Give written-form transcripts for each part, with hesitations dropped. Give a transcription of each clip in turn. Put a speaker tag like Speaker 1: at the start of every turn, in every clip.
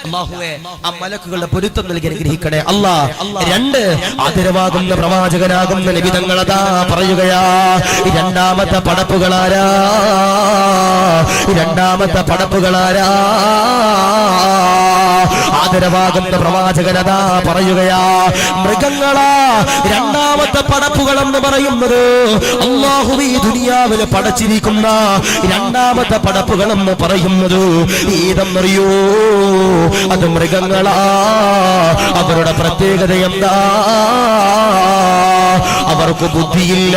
Speaker 1: അല്ലാഹുവേ ആ മലക്കുകളുടെ പൊരുത്തം നൽകി അനുഗ്രഹിക്കണേ അല്ലാഹ്. രണ്ട്, ആദരവാകുന്ന പ്രവാചകനാകുന്ന നബി തങ്ങളതാ പറയുകയാ, രണ്ടാമത്തെ പടപ്പുകളാരാ, രണ്ടാമത്തെ പടപ്പുകളാരാ, ആദരവാകുന്ന പ്രവാചകനതാ പറയുകയാ, മൃഗങ്ങളാ രണ്ടാമത്തെ പടപ്പുകൾ എന്ന് പറയുന്നത്. അല്ലാഹു ഈ ദുനിയാവിൽ പടച്ചിരിക്കുന്ന രണ്ടാമത്തെ പടപ്പുകൾ എന്ന് പറയുന്നത് ഏതെന്നറിയോ? അത് മൃഗങ്ങളാ. അവരുടെ പ്രത്യേകത എന്താ? അവർക്ക് ബുദ്ധിയില്ല,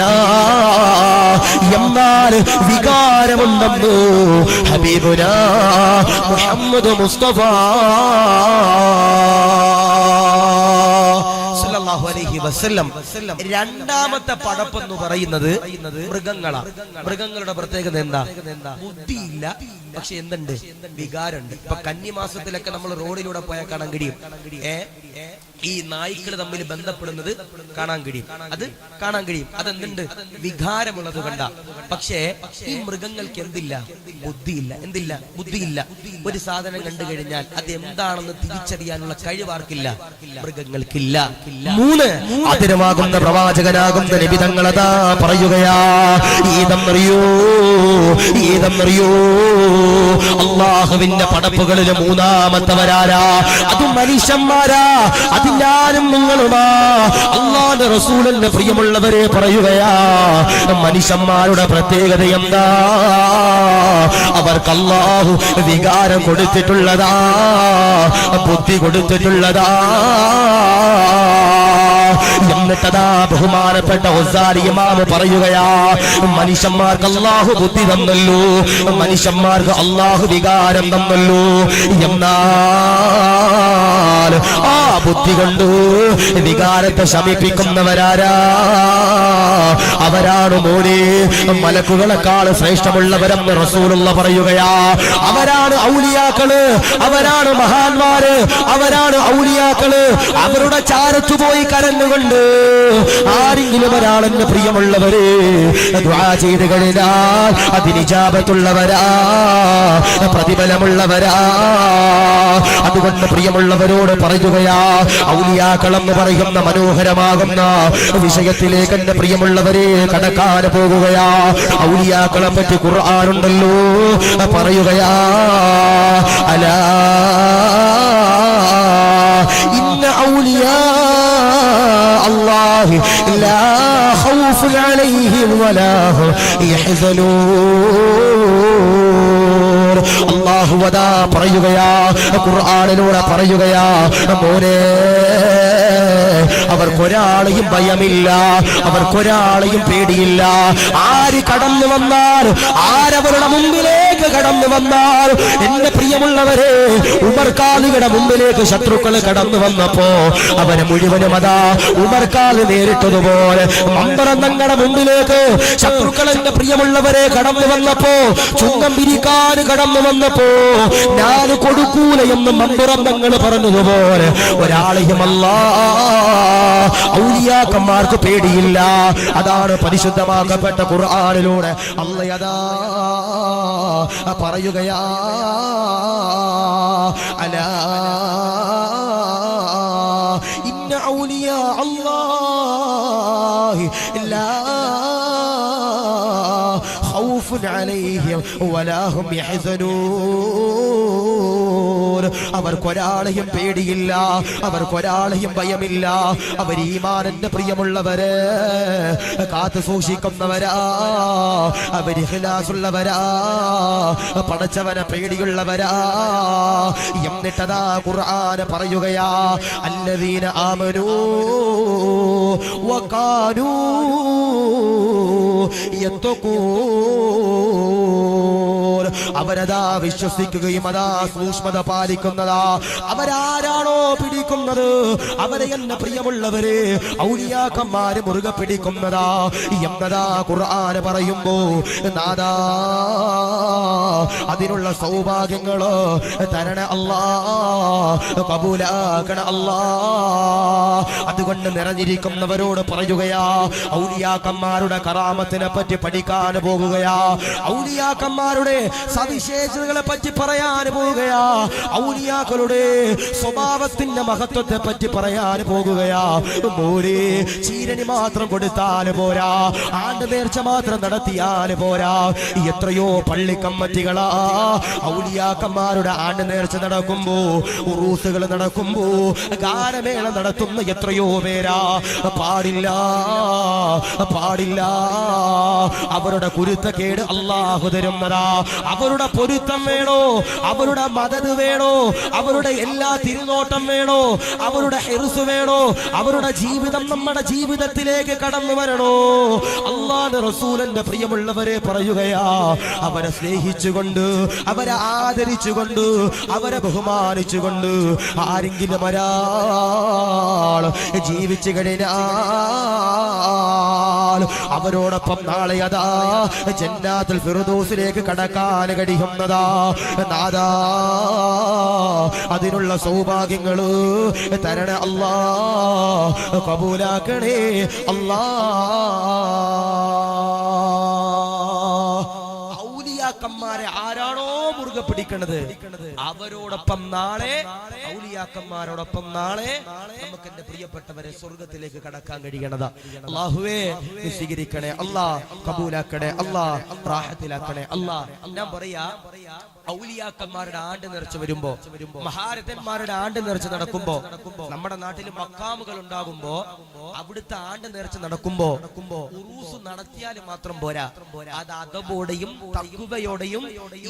Speaker 1: എന്നാൽ വികാരമുണ്ടെന്ന് ഹബീബുനാ മുഹമ്മദ് മുസ്തഫ സല്ലല്ലാഹു അലൈഹി വസല്ലം. രണ്ടാമത്തെ പടപ്പ് എന്ന് പറയുന്നത് മൃഗങ്ങളാണ്. മൃഗങ്ങളുടെ പ്രത്യേകത എന്താ? ബുദ്ധിയില്ല, പക്ഷെ എന്തുണ്ട്? വികാരമുണ്ട്. ഇപ്പൊ കന്നിമാസത്തിലൊക്കെ നമ്മൾ റോഡിലൂടെ പോയാൽ കാണാൻ കഴിയും, ഈ നായ്ക്കൾ തമ്മിൽ ബന്ധപ്പെടുന്നത് കാണാൻ കഴിയും. അത് കാണാൻ കഴിയും. അതെന്തുണ്ട്? വികാരമുള്ളത് കണ്ട. പക്ഷേ ഈ മൃഗങ്ങൾക്ക് എന്തില്ല? ബുദ്ധിയില്ല. എന്തില്ല? ബുദ്ധിയില്ല. ഒരു സാധനം കണ്ടു കഴിഞ്ഞാൽ അത് എന്താണെന്ന് തിരിച്ചറിയാനുള്ള കഴിവാർക്കില്ല, മൃഗങ്ങൾക്കില്ല. മൂന്ന്, ആദരവാകുന്ന പ്രവാചകനാകുന്ന നബി തങ്ങളതാ പറയുകയാ, ഏതെന്നറിയോ? ഏതെന്നറിയോ? അല്ലാഹുവിന്റെ പടപ്പുകളിൽ മൂന്നാമത്തവരാരാ? അത് മനുഷ്യന്മാരാ. അതിനാലും നിങ്ങളുമാ. അല്ലാഹുവിന്റെ റസൂലിന്റെ പ്രിയമുള്ളവരെ പറയുകയാ, മനുഷ്യന്മാരുടെ പ്രത്യേകത എന്താ? അവർക്ക് അല്ലാഹു വികാരം കൊടുത്തിട്ടുള്ളതാ, ബുദ്ധി കൊടുത്തിട്ടുള്ളതാ. എന്നിട്ടതാ ബഹുമാനപ്പെട്ട ഗസാലി ഇമാം പറയുകയാ, മനുഷ്യന്മാർക്ക് അല്ലാഹു ബുദ്ധി തന്നല്ലോ, മനുഷ്യന്മാർക്ക് അല്ലാഹു വികാരം തന്നല്ലോ. എന്നാൽ ആ ബുദ്ധി കൊണ്ട് വികാരത്തെ ശമിപ്പിക്കുന്നവരാരാ? അവരാണ് മോനെ മലക്കുകളെക്കാൾ ശ്രേഷ്ഠമുള്ളവരെന്ന് റസൂലുള്ള പറയുകയാ. അവരാണ് ഔലിയാക്കള്, അവരാണ് മഹാന്മാര്, അവരാണ് ഔലിയാക്കള്. അവരുടെ ചാരത്തു പോയി കരഞ്ഞുകൊണ്ട് ആരെങ്കിലും ഒരാളെന്ന് പ്രിയമുള്ളവര് ദുആ ചെയ്ത് കഴിഞ്ഞാൽ അതിന് ഇജാബത്തുള്ളവരാ, പ്രതിഫലമുള്ളവരാ. അതുകൊണ്ട് പ്രിയമുള്ളവരോട് പറയുകയാ, ഔലിയാക്കളെന്ന് പറയുന്ന മനോഹരമാകുന്ന വിഷയത്തിലേക്ക് എന്റെ പ്രിയമുള്ളവരെ കടക്കാൻ പോകുകയാ. ഔലിയാക്കളെ പറ്റി ഖുർആനുണ്ടല്ലോ, പറയുകയാ, അലാ ഇന്ന ഔലിയാ അല്ലാഹി ലാ ഖൗഫുൻ അലൈഹിം വലാ ഹും യഹ്സനൂൻ. അല്ലാഹു വദാ പറയുകയാ, ഖുർആനിലൂടെ പറയുകയാ, മോനെ അവർക്കൊരാളെയും ഭയമില്ല, അവർക്കൊരാളെയും പേടിയില്ല. ആര് കടന്നു വന്നാൽ, ആരവരുടെ മുമ്പിലേക്ക് കടന്നു വന്നാൽ, എന്റെ പ്രിയമുള്ളവരെ, ഉമർക്കാലിയുടെ മുമ്പിലേക്ക് ശത്രുക്കൾ കടന്നു വന്നപ്പോ അവനെ മുഴുവനും അതാ ഉമർക്കാല് നേരിട്ടതുപോലെ മമ്പറന്നങ്ങളുടെ മുമ്പിലേക്ക് ശത്രുക്കൾ എന്റെ പ്രിയമുള്ളവരെ കടന്നു വന്നപ്പോ, ചുങ്കം പിരിക്കാൻ കടന്നു വന്നപ്പോ ഞാൻ കൊടുക്കൂല എന്ന് മമ്പറന്നങ്ങൾ പറഞ്ഞതുപോലെ ഒരാളെയും ഔലിയാക്കന്മാർക്ക് പേടിയില്ല. അതാണ് പരിശുദ്ധമാക്കപ്പെട്ട ഖുർആനിലൂടെ അല്ലാഹ് പറയുകയാ, അലാ ഇന്ന ഔലിയാ അല്ലാഹി ലാ ഖൗഫുൻ അലൈഹിം വലാ ഹും യഹ്സനൂൻ. അവർക്കൊരാളെയും പേടിയില്ല, അവർക്കൊരാളെയും ഭയമില്ല. അവർ ഈമാനിന്റെ പ്രിയമുള്ളവര് കാത്തു സൂക്ഷിക്കുന്നവരാ, അവർ ഇഖ്ലാസുള്ളവരാ, പടച്ചവനെ പേടിയുള്ളവരാ. എന്നിട്ടതാ ഖുർആൻ പറയുകയാ, അല്ലദീന ആമനൂ വകാനൂ യത്തഖൂൻ. അവരതാ വിശ്വസിക്കുകയും അതാ സൂക്ഷ്മത പാലിക്കുന്നതാ. അവരാരാണോ പിടിക്കുന്നത് അവരെ എന്നെ പ്രിയമുള്ളവരെ ഔലിയാക്കന്മാര് മുറുകെ പിടിക്കുന്നതാ എന്നതാ ഖുർആൻ പറയുമ്പോ, നാദാ അതിനുള്ള സൗഭാഗ്യങ്ങള് തരണ അല്ലാ, കബൂലാക്കണ അല്ലാ. അതുകൊണ്ട് നിറഞ്ഞിരിക്കുന്നവരോട് പറയുകയാ, ഔലിയാക്കന്മാരുടെ കറാമത്തിനെ പറ്റി പഠിക്കാൻ പോകുകയാ, ഔലിയാക്കന്മാരുടെ സവിശേഷതകളെ പറ്റി പറയാൻ പോവുകയാ. ഔലിയാ ഔലിയാക്കളുടെ സ്വഭാവത്തിന്റെ മഹത്വത്തെ പറ്റി പറയാൻ പോകുകയാ. മോരെ ചീരണി മാത്രം കൊടുത്താൽ പോരാ, ആണ്ട് നേർച്ച മാത്രം നടത്തിയാൽ പോരാ. എത്രയോ പള്ളി കമ്മിറ്റികളാ ഔലിയാക്കന്മാരുടെ ആണ്ട് നേർച്ച നടക്കുമ്പോ, ഉറൂസുകൾ നടക്കുമ്പോ, ഗാനമേള നടത്തുന്ന എത്രയോ പേരാ. പാടില്ല, പാടില്ല. അവരുടെ കുരുത്തക്കേട് അല്ലാഹു തരുന്നതാ. അവരുടെ പൊരുത്തം വേണോ, അവരുടെ മദദ് വേണോ, അവരുടെ എല്ലാ തിരുനോട്ടം വേണോ, അവരുടെ ഹിർസ് വേണോ, അവരുടെ ജീവിതം നമ്മുടെ ജീവിതത്തിലേക്ക് കടന്നു വരണോ. അല്ലാഹുവിന്റെ റസൂലിന്റെ പ്രിയമുള്ളവരെ പറയുകയാ, അവരെ സ്നേഹിച്ചുകൊണ്ട്, അവരെ ആദരിച്ചുകൊണ്ട്, അവരെ ബഹുമാനിച്ചുകൊണ്ട് ആരെങ്കിലും ഒരാൾ ജീവിച്ചു കഴിഞ്ഞാൽ അവരോടൊപ്പം നാളെ അതാ ജന്നാത്തുൽ ഫിർദൗസിലേക്ക് കടക്കാൻ കഴിയുന്നതാ. നാദാ, അതിനുള്ള സൗഭാഗ്യങ്ങള് തരണേ അല്ലാ, കബൂലാക്കണേ അല്ലാ. ഔലിയാക്കന്മാരെ ആരാണോ മുറുകെ പിടിക്കണത് അവരോടൊപ്പം നാളെ, ഔലിയാക്കന്മാരോടൊപ്പം നാളെ നമുക്ക് എന്റെ പ്രിയപ്പെട്ടവരെ സ്വർഗത്തിലേക്ക് കടക്കാൻ കഴിയണതാ. അല്ലാഹുവേ സ്വീകരിക്കണേ അല്ലാ, കബൂലാക്കണേ അല്ലാ, റാഹത്തിലാക്കണേ അല്ലാ. ഞാൻ പറയാ, ഔലിയാക്കന്മാരുടെ ആണ്ട് നേർച്ച വരുമ്പോ, മഹാരഥന്മാരുടെ ആണ്ട് നേർച്ച നടക്കുമ്പോ, നമ്മുടെ നാട്ടിൽ മക്കാമുകൾ ഉണ്ടാകുമ്പോ, അവിടുത്തെ ആണ്ട് നേർച്ച നടക്കുമ്പോ ഉറൂസ് നടത്തിയാൽ മാത്രം പോരാ, അത് അദബോടെയും തഖ്വയോടെയും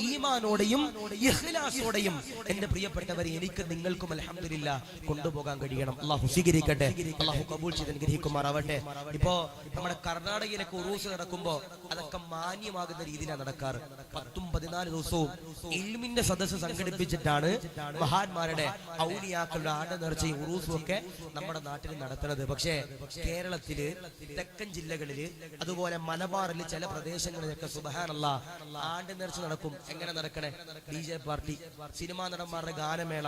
Speaker 1: ഈമാനോടെയും ഇഖ്ലാസോടെയും എന്റെ പ്രിയപ്പെട്ടവരെ എനിക്കും നിങ്ങൾക്കും അൽഹംദുലില്ലാ കൊണ്ടുപോകാൻ കഴിയണം. അല്ലാഹു സ്വീകരിക്കട്ടെ, അല്ലാഹു കബൂൽ ചെയ്ത് അനുഗ്രഹിക്കുമാറാവട്ടെ. ഇപ്പോ നമ്മുടെ കർണാടകയിലൊക്കെ ഉറൂസ് നടക്കുമ്പോ അതൊക്കെ മാന്യമാകുന്ന രീതിയിലാണ് നടക്കാറ്. 10-14 ദിവസവും ഇൽമിന്റെ സദസ്സ് സംഘടിപ്പിച്ചിട്ടാണ് മഹാന്മാരുടെ ഔലിയാക്കളുടെ ആണ്ട് നേർച്ചയും ഉറൂസും ഒക്കെ നമ്മുടെ നാട്ടിൽ നടത്തുന്നത്. പക്ഷേ കേരളത്തില് തെക്കൻ ജില്ലകളില് അതുപോലെ മലബാറിൽ ചില പ്രദേശങ്ങളിലൊക്കെ സുബ്ഹാനല്ലാഹ് ആണ്ട് നേർച്ച നടക്കും. എങ്ങനെ നടക്കണേ? DJ പാർട്ടി, സിനിമാ നടന്മാരുടെ ഗാനമേള,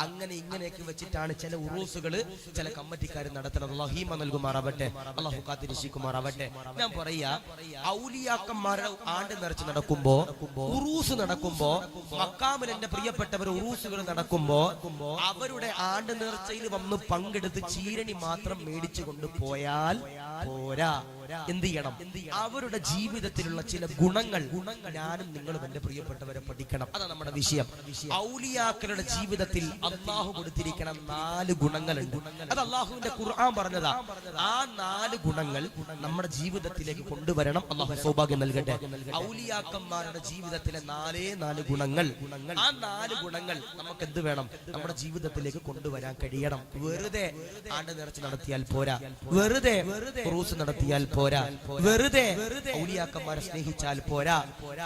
Speaker 1: അങ്ങനെ ഇങ്ങനെയൊക്കെ വെച്ചിട്ടാണ് ചില ഉറൂസുകള് ചില കമ്മിറ്റിക്കാർ നടത്തുന്നത്. അല്ലാഹു ഹീമ നൽകുമാറാവട്ടെ, അല്ലാഹു കാത്തിരക്ഷിക്കുമാറാവട്ടെ. ഞാൻ പറയാ, ഔലിയാക്കന്മാരുടെ ആണ്ട് നേർച്ച നടക്കുമ്പോ, ഉറൂസ് നടക്കുമ്പോ, മക്കാമിൽ എന്റെ പ്രിയപ്പെട്ടവർ ഉറൂസുകൾ നടക്കുമ്പോ അവരുടെ ആണ്ട് നേർച്ചയിൽ വന്ന് പങ്കെടുത്ത് ചീരണി മാത്രം മേടിച്ചു കൊണ്ടുപോയാൽ പോരാ. എന്ത് ചെയ്യണം? അവരുടെ ജീവിതത്തിലുള്ള ചില ഗുണങ്ങൾ ഞാനും നിങ്ങളും എന്റെ പ്രിയപ്പെട്ടവരെ പഠിക്കണം. അതാണ് നമ്മുടെ വിഷയം. ഔലിയാക്കളുടെ ജീവിതത്തിൽ അല്ലാഹു കൊടുത്തിരിക്കുന്ന 4 ഗുണങ്ങളുണ്ട്. അത് അല്ലാഹുവിന്റെ ഖുർആൻ പറഞ്ഞതാ. ആ 4 ഗുണങ്ങൾ നമ്മുടെ ജീവിതത്തിലേക്ക് കൊണ്ടുവരണം. അല്ലാഹു സൗഭാഗ്യം നൽകട്ടെ. ഔലിയാക്കന്മാരുടെ ജീവിതത്തിലെ 4 ഗുണങ്ങൾ, ആ 4 ഗുണങ്ങൾ നമുക്ക് എന്ത് വേണം? നമ്മുടെ ജീവിതത്തിലേക്ക് കൊണ്ടുവരാൻ കഴിയണം. വെറുതെ ആണ്ട് നേർച്ച നടത്തിയാൽ പോരാ, വെറുതെ ഉറൂസ് നടത്തിയാൽ പോരാ, വെറുതെ ഔലിയാക്കന്മാരെ സ്നേഹിച്ചാൽ പോരാ.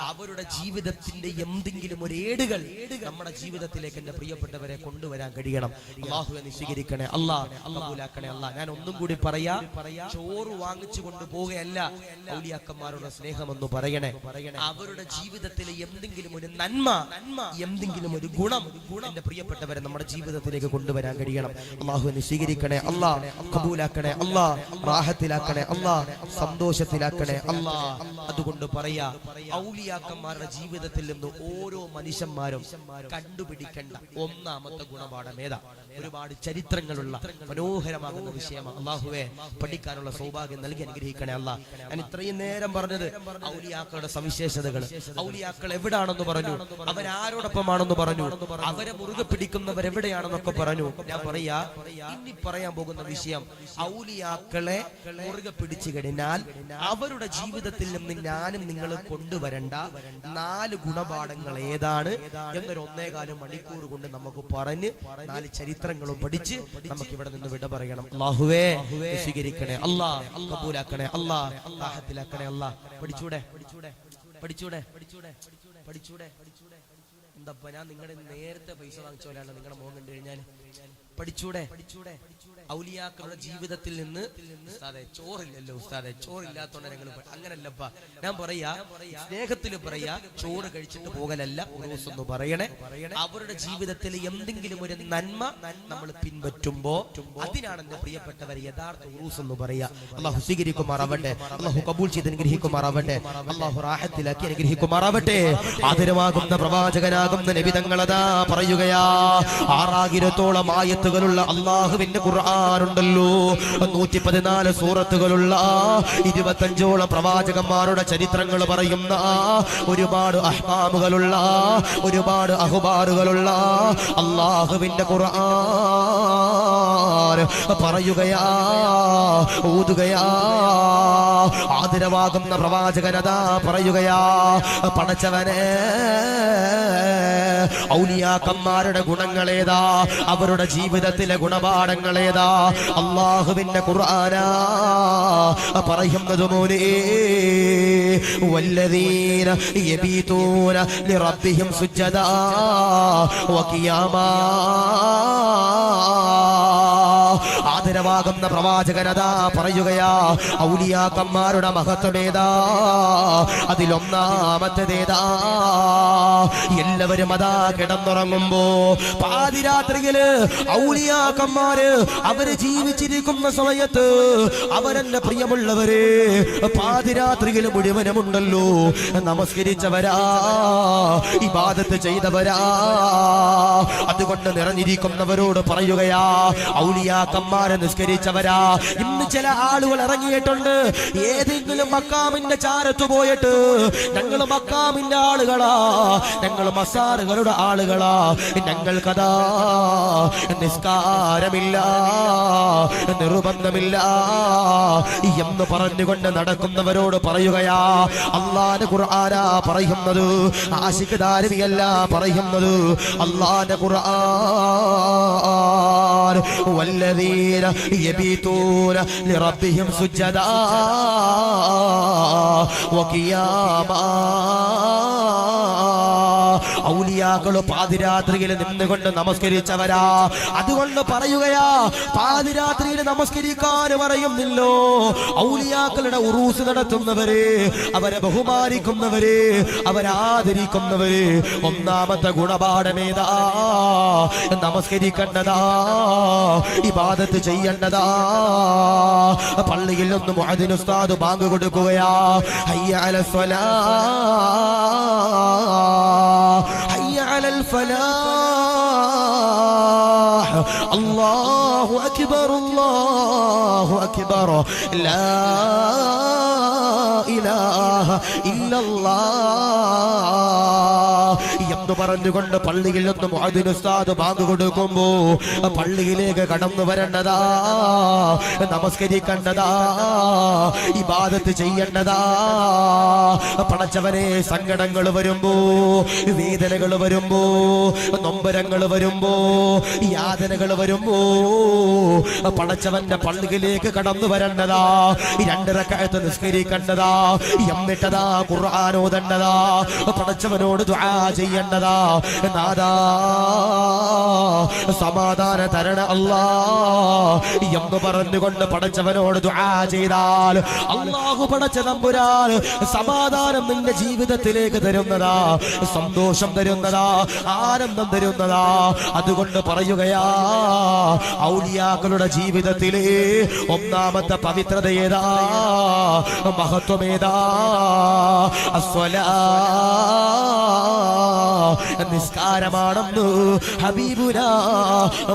Speaker 1: അവരുടെ ജീവിതത്തിന്റെ എന്തെങ്കിലും ഒരു ഏടുകൾ നമ്മുടെ ജീവിതത്തിലേക്ക് എന്റെ പ്രിയപ്പെട്ടവരെ കൊണ്ടുവരാൻ കഴിയണം. അല്ലാഹുവേ സ്വീകരിക്കണേ അല്ലാ, കബൂലാക്കണേ അല്ലാ. ഞാൻ ഒന്നും കൂടി പറയാ, ചോറ് വാങ്ങിച്ചു കൊണ്ടുപോവുകയല്ല ഔലിയാക്കന്മാരുടെ സ്നേഹമെന്ന് പറയണേ. അവരുടെ ജീവിതത്തിലെ എന്തെങ്കിലും ഒരു നന്മ, എന്തെങ്കിലും ഒരു ഗുണം എന്റെ പ്രിയപ്പെട്ടവരെ നമ്മുടെ ജീവിതത്തിലേക്ക് കൊണ്ടുവരാൻ കഴിയണം. അല്ലാഹുവേ സ്വീകരിക്കണേ അല്ലാ, കബൂലാക്കണേ അല്ലാ, റാഹത്തിലാക്കണേ അല്ലാ, സന്തോഷത്തിലാക്കണേ അല്ലാ. അതുകൊണ്ട് പറയാ, ഔലിയാക്കന്മാരുടെ ജീവിതത്തിൽ നിന്ന് ഓരോ മനുഷ്യന്മാരും കണ്ടുപിടിക്കേണ്ട 1ാമത്തെ ഗുണപാഠം ഏതാ? ഒരുപാട് ചരിത്രങ്ങളുള്ള മനോഹരമാകുന്ന വിഷയമാണ്. അല്ലാഹുവേ പഠിക്കാനുള്ള സൗഭാഗ്യം നൽകി അനുഗ്രഹിക്കണേ അല്ലാ. ഞാൻ ഇത്രയും നേരം പറഞ്ഞത് ഔലിയാക്കളുടെ സവിശേഷതകൾ. ഔലിയാക്കൾ എവിടാണെന്ന് പറഞ്ഞു, അവരാരോടൊപ്പമാണെന്ന് പറഞ്ഞു, അവരെ മുറുകെ പിടിക്കുന്നവരെവിടെയാണെന്നൊക്കെ പറഞ്ഞു. ഞാൻ പറയാ, ഇനി പറയാൻ പോകുന്ന വിഷയം, ഔലിയാക്കളെ മുറുകെ പിടിച്ചു കഴിഞ്ഞാൽ അവരുടെ ജീവിതത്തിൽ നിന്ന് ഞാനും നിങ്ങൾ കൊണ്ടുവരേണ്ട 4 ഗുണപാഠങ്ങൾ ഏതാണ് എന്നൊരു 1.25 മണിക്കൂർ കൊണ്ട് നമുക്ക് പറഞ്ഞ് 4 ചരിത്രങ്ങളും പഠിച്ച് നമുക്ക് ഇവിടെ നിന്ന് വിട പറയണം. അല്ലാഹുവേ സ്വീകരിക്കണേ അല്ലാ, കബൂലാക്കണേ അല്ലാ, റാഹത്തിലാക്കണേ അല്ലാ. പഠിച്ചൂടെ പഠിച്ചൂടെ പഠിച്ചൂടെ എന്താ? ഞാൻ നിങ്ങളുടെ നേരത്തെ പൈസ വാങ്ങിച്ച പോലെയാണ് നിങ്ങളുടെ മോൻ കണ്ടു കഴിഞ്ഞാൽ. പഠിച്ചൂടെ? ഔലിയാക്കളുടെ ജീവിതത്തിൽ നിന്ന് ഉസ്താദെ ചോറില്ലല്ലോ, ഉസ്താദെ ചോറില്ലാത്തോണ്ട് ഞങ്ങൾ അങ്ങനല്ലപ്പ. ഞാൻ പറയാ, സ്നേഹത്തിൽ പറയാ, ചോറ് കഴിച്ചിട്ട് പോകലല്ല ഉറൂസ് എന്ന് പറയണേ. അവരുടെ ജീവിതത്തിൽ എന്തെങ്കിലും ഒരു നന്മ നമ്മൾ പിൻപറ്റുമ്പോ അതിനാണ് എന്റെ പ്രിയപ്പെട്ടവർ യഥാർത്ഥ ഉറൂസ് എന്ന് പറയാ. അല്ലാഹു സ്വീകരിക്കുമാറാവട്ടെ, അല്ലാഹു കബൂൽ ചെയ്ത് അനുഗ്രഹിക്കുമാറാവട്ടെ, അല്ലാഹു റാഹത്തിലാക്കി അനുഗ്രഹിക്കുമാറാവട്ടെ. ആദരവാകുന്ന പ്രവാചകനാ പ്രവാചകരാകുന്ന നബി തങ്ങളതാ പറയുകയാ 6000-ഓളം ആയത്തുകളുള്ള അള്ളാഹുവിന്റെ ഖുർആനുണ്ടല്ലോ, 114 സൂറത്തുകളുള്ള 25ഓളം പ്രവാചകന്മാരുടെ ചരിത്രങ്ങൾ പറയുന്ന ഒരുപാട് അഹ്കാമുകളുള്ള ഒരുപാട് അഖ്ബാറുകളുള്ള അള്ളാഹുവിന്റെ ഖുർആൻ പറയുകയാ, ഓതുകയാ. ആദരവാകുന്ന പ്രവാചകനതാ പറയുകയാ, പടച്ചവനെ ഔലിയാക്കന്മാരുടെ ഗുണങ്ങളേതാ, അവരുടെ ജീവിതത്തിലെ ഗുണപാഠങ്ങളേതാ, അള്ളാഹുവിന്റെ ഖുർആനാ പറയുന്നത്. മോനെ വല്ലദീന യബീതൂന ലിറബ്ബിഹിം സുജ്ജദാ വഖിയാമാ. ആദരവാകുന്ന പ്രവാചകനതാ പറയുകയാ, ഔലിയാക്കന്മാരുടെ മഹത്വമേതാ, അതിലൊന്നാമത്തേതാ, എല്ലാവരും അതാ കിടന്നുറങ്ങുമ്പോ പാതിരാത്രിയില് ഔലിയാക്കന്മാര് അവര് ജീവിച്ചിരിക്കുന്ന സമയത്ത് അവരെന്റെ പ്രിയമുള്ളവരെ പാതിരാത്രിയിൽ മുഴുവനുമുണ്ടല്ലോ നമസ്കരിച്ചവരാ, ഇബാദത്ത് ചെയ്തവരാ. അതുകൊണ്ട് നിറഞ്ഞിരിക്കുന്നവരോട് പറയുകയാ, ഔലിയാക്കന്മാരെ നിസ്കരിച്ചവരാ. ഇന്ന് ചില ആളുകൾ ഇറങ്ങിയിട്ടുണ്ട്, ഏതെങ്കിലും മക്കാമിന്റെ ചാരത്ത് പോയിട്ട് ഞങ്ങൾ മക്കാമിന്റെ ആളുകളാ, ഞങ്ങൾ മസാറുകളുടെ ആളുകളാ, ഞങ്ങൾക്കതാ നിസ്കാരമില്ല, നിർബന്ധമില്ല എന്ന് പറഞ്ഞുകൊണ്ട് നടക്കുന്നവരോട് പറയുകയാ, അല്ലാഹുവിന്റെ ഖുർആനാ പറയുന്നത്, ആശിഖ് ദാരിമിയല്ല പറയുന്നത്, അല്ലാഹുവിന്റെ ഖുർആൻ. വല്ലദീന യബീതൂന ലിറബ്ബിഹിം സുജ്ജദാ വഖിയാമാ. ഔലിയാക്കള് പാതിരാത്രിയിൽ നിന്നുകൊണ്ട് നമസ്കരിച്ചവരാ. അതുകൊണ്ട് പറയുകയാ, പാതിരാത്രിയിൽ നമസ്കരിക്കാൻ പറയുന്നില്ലോ, ഔലിയാക്കളുടെ ഉറൂസ് നടത്തുന്നവര്, അവരെ ബഹുമാനിക്കുന്നവര്, അവരാദരിക്കുന്നവര്, ഒന്നാമത്തെ ഗുണപാഠമേതാ, നമസ്കരിക്കേണ്ടതാ, ഇബാദത്ത് ചെയ്യേണ്ടതാ. പള്ളിയിൽ നിന്ന് മുഅദ്ദിൻ ഉസ്താദ് ബാങ്ക് കൊടുക്കുകയാ, ഹയ്യ അലൽ ഫലാഹ്, ഹയ്യ അലൽ ഫലാഹ്, അല്ലാഹു അക്ബർ, അല്ലാഹു അക്ബർ, ലാ ഇലാഹ ഇല്ലല്ലാഹ് എന്ന് പറഞ്ഞുകൊണ്ട് പള്ളിയിൽ നിന്ന് മുഅദ്ദിൻ ഉസ്താദ് ബാങ്ക് കൊടുക്കുമ്പോ പള്ളിയിലേക്ക് കടന്നു വരേണ്ടതാ, നമസ്കരിക്കേണ്ടതാ, ഇബാദത്ത് ചെയ്യേണ്ടതാ. പടച്ചവനെ സങ്കടങ്ങൾ വരുമ്പോ, വേദനകൾ വരുമ്പോ, നൊമ്പരങ്ങൾ വരുമ്പോ, യാതനകൾ വരുമ്പോ പടച്ചവന്റെ പള്ളിയിലേക്ക് കടന്നു വരേണ്ടതാ, 2 റക്അത്ത് നിസ്കരിക്കേണ്ടതാ, എന്നിട്ടതാ ഖുർആൻ ഓതേണ്ടതാ, പടച്ചവനോട് ദുആ ചെയ്യേണ്ടതാ. നാദാ സമാധാന തരണ അല്ലാ എന്ന് പറഞ്ഞുകൊണ്ട് പടച്ചവനോട് ദുആ ചെയ്താൽ അല്ലാഹു പടച്ച തമ്പുരാൻ സമാധാനം നിന്റെ ജീവിതത്തിലേക്ക് തരുന്നതാ, സന്തോഷം തരുന്നതാ, ആനന്ദം തരുന്നതാ. അതുകൊണ്ട് പറയുകയാ, ഔലിയാക്കളുടെ ജീവിതത്തിലെ ഒന്നാമത്തെ പവിത്രത ഏതാ, മഹത്വമേതാ, നിസ്കാരമാണെന്ന് ഹബീബുനാ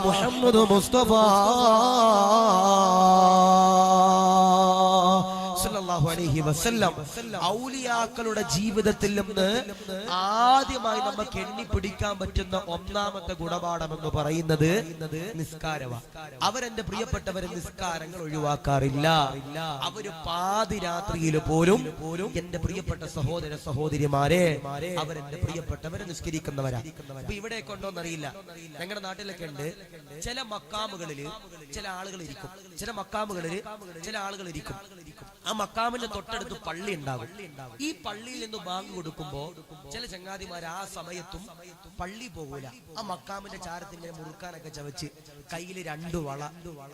Speaker 1: മുഹമ്മദ് മുസ്തഫ സല്ലല്ലാഹു അലൈഹി വസല്ലം ഔലിയാക്കളുടെ ജീവിതത്തിൽ നിന്ന് ആദ്യമായി നമുക്ക് എണ്ണിപ്പിടിക്കാൻ പറ്റുന്ന ഒന്നാമത്തെ ഗുണപാഠം എന്ന് പറയുന്നത് നിസ്കാരമാണ്. അവരെന്റെ പ്രിയപ്പെട്ടവരെ നിസ്കാരങ്ങൾ ഒഴിവാക്കാറില്ല. അവര് പാതിരാത്രിയിൽ പോലും എന്റെ പ്രിയപ്പെട്ട സഹോദര സഹോദരിമാരെ അവരെന്റെ പ്രിയപ്പെട്ടവരെ നിസ്കരിക്കുന്നവരാ. ഇപ്പൊ ഇവിടെ കൊണ്ടോന്നറിയില്ല, ഞങ്ങളുടെ നാട്ടിലൊക്കെ ഉണ്ട് ചില മക്കാമുകളില് ചില ആളുകൾ ഇരിക്കും, ചില മക്കാമുകളില് ചില ആളുകൾ ഇരിക്കും. ആ മക്കാമിന്റെ തൊട്ടടുത്ത് പള്ളി ഉണ്ടാകും. ഈ പള്ളിയിൽ നിന്ന് ബാങ്ക് കൊടുക്കുമ്പോ ചില ചങ്ങാതിമാർ ആ സമയത്തും പള്ളി പോകൂല. ആ മക്കാമിന്റെ ചാരത്തിൽ ഇങ്ങനെ മുറുക്കാനൊക്കെ ചവച്ച് കയ്യിൽ 2 വള,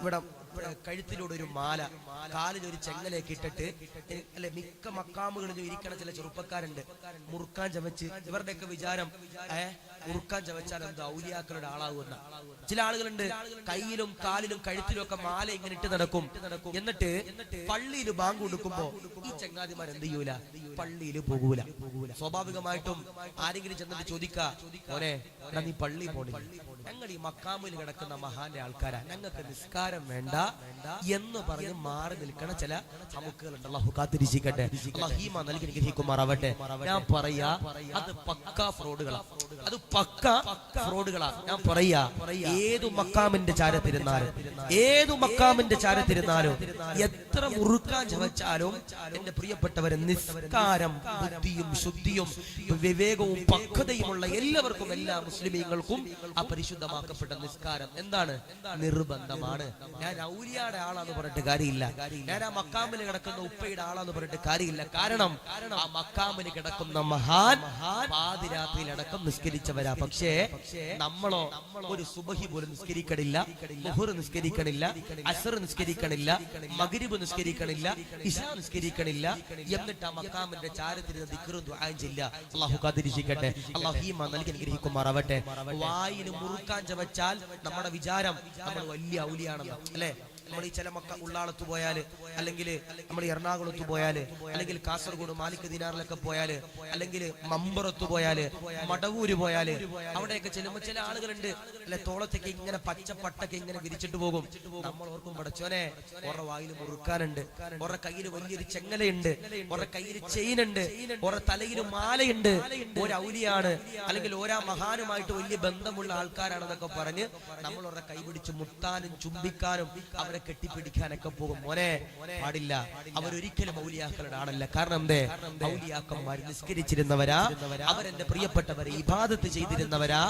Speaker 1: ഇവിടെ കഴുത്തിലൂടെ ഒരു മാല, കാലിലൊരു ചെങ്ങലയൊക്കെ ഇട്ടിട്ട്, അല്ലെ മിക്ക മക്കാമുകളിലും ഇരിക്കണ ചില ചെറുപ്പക്കാരുണ്ട് മുറുക്കാൻ ചവച്ച്. ഇവരുടെയൊക്കെ വിചാരം മുറുക്കാൻ ചവച്ചാൽ എന്താ ഔലിയാക്കളുടെ ആളാകുന്ന. ചില ആളുകളുണ്ട് കയ്യിലും കാലിലും കഴുത്തിലും ഒക്കെ മാല ഇങ്ങനെ ഇട്ട് നടക്കും. എന്നിട്ട് പള്ളിയിൽ ബാങ്ക് കൊടുക്കുമ്പോ ഈ ചങ്ങാതിമാർ എന്ത് ചെയ്യൂല, പള്ളിയിൽ പോകൂല. സ്വാഭാവികമായിട്ട് ആരെങ്കിലും ചെന്നിട്ട് ചോദിക്കാ, മോനെ നീ പള്ളി പോണില്ല, ഞങ്ങൾ ഈ മക്കാമിൽ കിടക്കുന്ന മഹാന്റെ ആൾക്കാരാ, ഞങ്ങൾക്ക് നിസ്കാരം വേണ്ട എന്ന് പറഞ്ഞ് മാറി നിൽക്കണ ചില നമുക്കുകളുണ്ട്. അല്ലാഹു കാത്തിരിക്കട്ടെ, അല്ലാഹു നൽകി അനുഗ്രഹിക്കുമാറാവട്ടെ. ഞാൻ പറയാ അത് പക്കാ ഫ്രോഡുകളാ, അത് പക്കാ ഫ്രോഡുകളാ. ഞാൻ പറയാ ഏതു മക്കാമിന്റെ ചാരത്തിരുന്നാലും എത്ര മുറുക്കാൻ ചവച്ചാലും എന്റെ പ്രിയപ്പെട്ടവരെ നിസ്കാരം ബുദ്ധിയും ശുദ്ധിയും വിവേകവും പക്വതയുമുള്ള എല്ലാവർക്കും, എല്ലാ മുസ്ലിമീങ്ങൾക്കും ആ പരിശുദ്ധമാക്കപ്പെട്ട നിസ്കാരം എന്താണ്? നിർബന്ധമാണ്. ഞാൻ ഔലിയാടെ ആളാന്ന് പറഞ്ഞിട്ട് കാര്യമില്ല, ഞാൻ ആ മക്കാമിൽ കിടക്കുന്ന ഉപ്പയുടെ ആളാന്ന് പറഞ്ഞിട്ട് കാര്യമില്ല. കാരണം ആ മക്കാമിൽ കിടക്കുന്ന മഹാൻ പാതിരാത്രിയിൽ അടക്കം നിസ്കരിച്ചവരാ. പക്ഷേ നമ്മളോ ഒരു സുബഹി പോലും നിസ്കരിക്കണില്ല, ളുഹർ നിസ്കരിക്കണില്ല, അസ്ർ നിസ്കരിക്കണില്ല, മഗ്രിബ് നിസ്കരിക്കണില്ല, ഇശാ നിസ്കരിക്കണില്ല. എന്നിട്ട് ആ മക്കാമിന്റെ ചാരത്തിന് ദിക്റും ദുആയും ചെല്ല. അല്ലാഹു കാത്തിരിക്കട്ടെ, അല്ലാഹു ഈമാൻ നൽകി അനുഗ്രഹിക്കുമാറാവട്ടെ. വായിന് മുറുക്കാൻ ചവച്ചാൽ നമ്മുടെ വിചാരം നമ്മൾ വലിയ ഔലിയാണെന്ന്, അല്ലെ? നമ്മൾ ഈ ചില ഉള്ളാളത്ത് പോയാല്, അല്ലെങ്കിൽ നമ്മൾ എറണാകുളത്ത് പോയാല്, അല്ലെങ്കിൽ കാസർഗോഡ് മാലിക് ദിനാറിലൊക്കെ പോയാല്, അല്ലെങ്കിൽ മമ്പുറത്ത് പോയാല്, മടവൂര് പോയാല്, അവിടെയൊക്കെ ചെല്ലുമ്പോൾ ചില ആളുകളുണ്ട് അല്ലെ, തോളത്തേക്ക് ഇങ്ങനെ പച്ചപ്പട്ടൊക്കെ ഇങ്ങനെ വിരിച്ചിട്ട് പോകും. നമ്മൾ ഓർക്കും, പടച്ചോനെ ഓരോ വായിൽ മുറുക്കാനുണ്ട്, ഓരോ കയ്യിൽ വലിയൊരു ചെങ്ങലയുണ്ട്, ഓരോ കയ്യിൽ ചെയിനുണ്ട്, ഓരോ തലയിൽ മാലയുണ്ട്, ഒരു ഔലിയാണ് അല്ലെങ്കിൽ ഓരോ മഹാനുമായിട്ട് വലിയ ബന്ധമുള്ള ആൾക്കാരാണെന്നൊക്കെ പറഞ്ഞ് നമ്മൾ ഓരോ കൈപിടിച്ച് മുത്താനും ചുംബിക്കാനും അവരെ കെട്ടിപ്പിടിക്കാനൊക്കെ പോകും. മോനെ പാടില്ല, അവരൊരിക്കലും ഔലിയാക്കളുടെ ആളല്ല. കാരണം എന്തേ? ഔലിയാക്കന്മാർ നിസ്കരിച്ചിരുന്നവരാ, അവരെന്റെ പ്രിയപ്പെട്ടവരെ ഇബാദത്ത് ചെയ്തിരുന്നവരാ,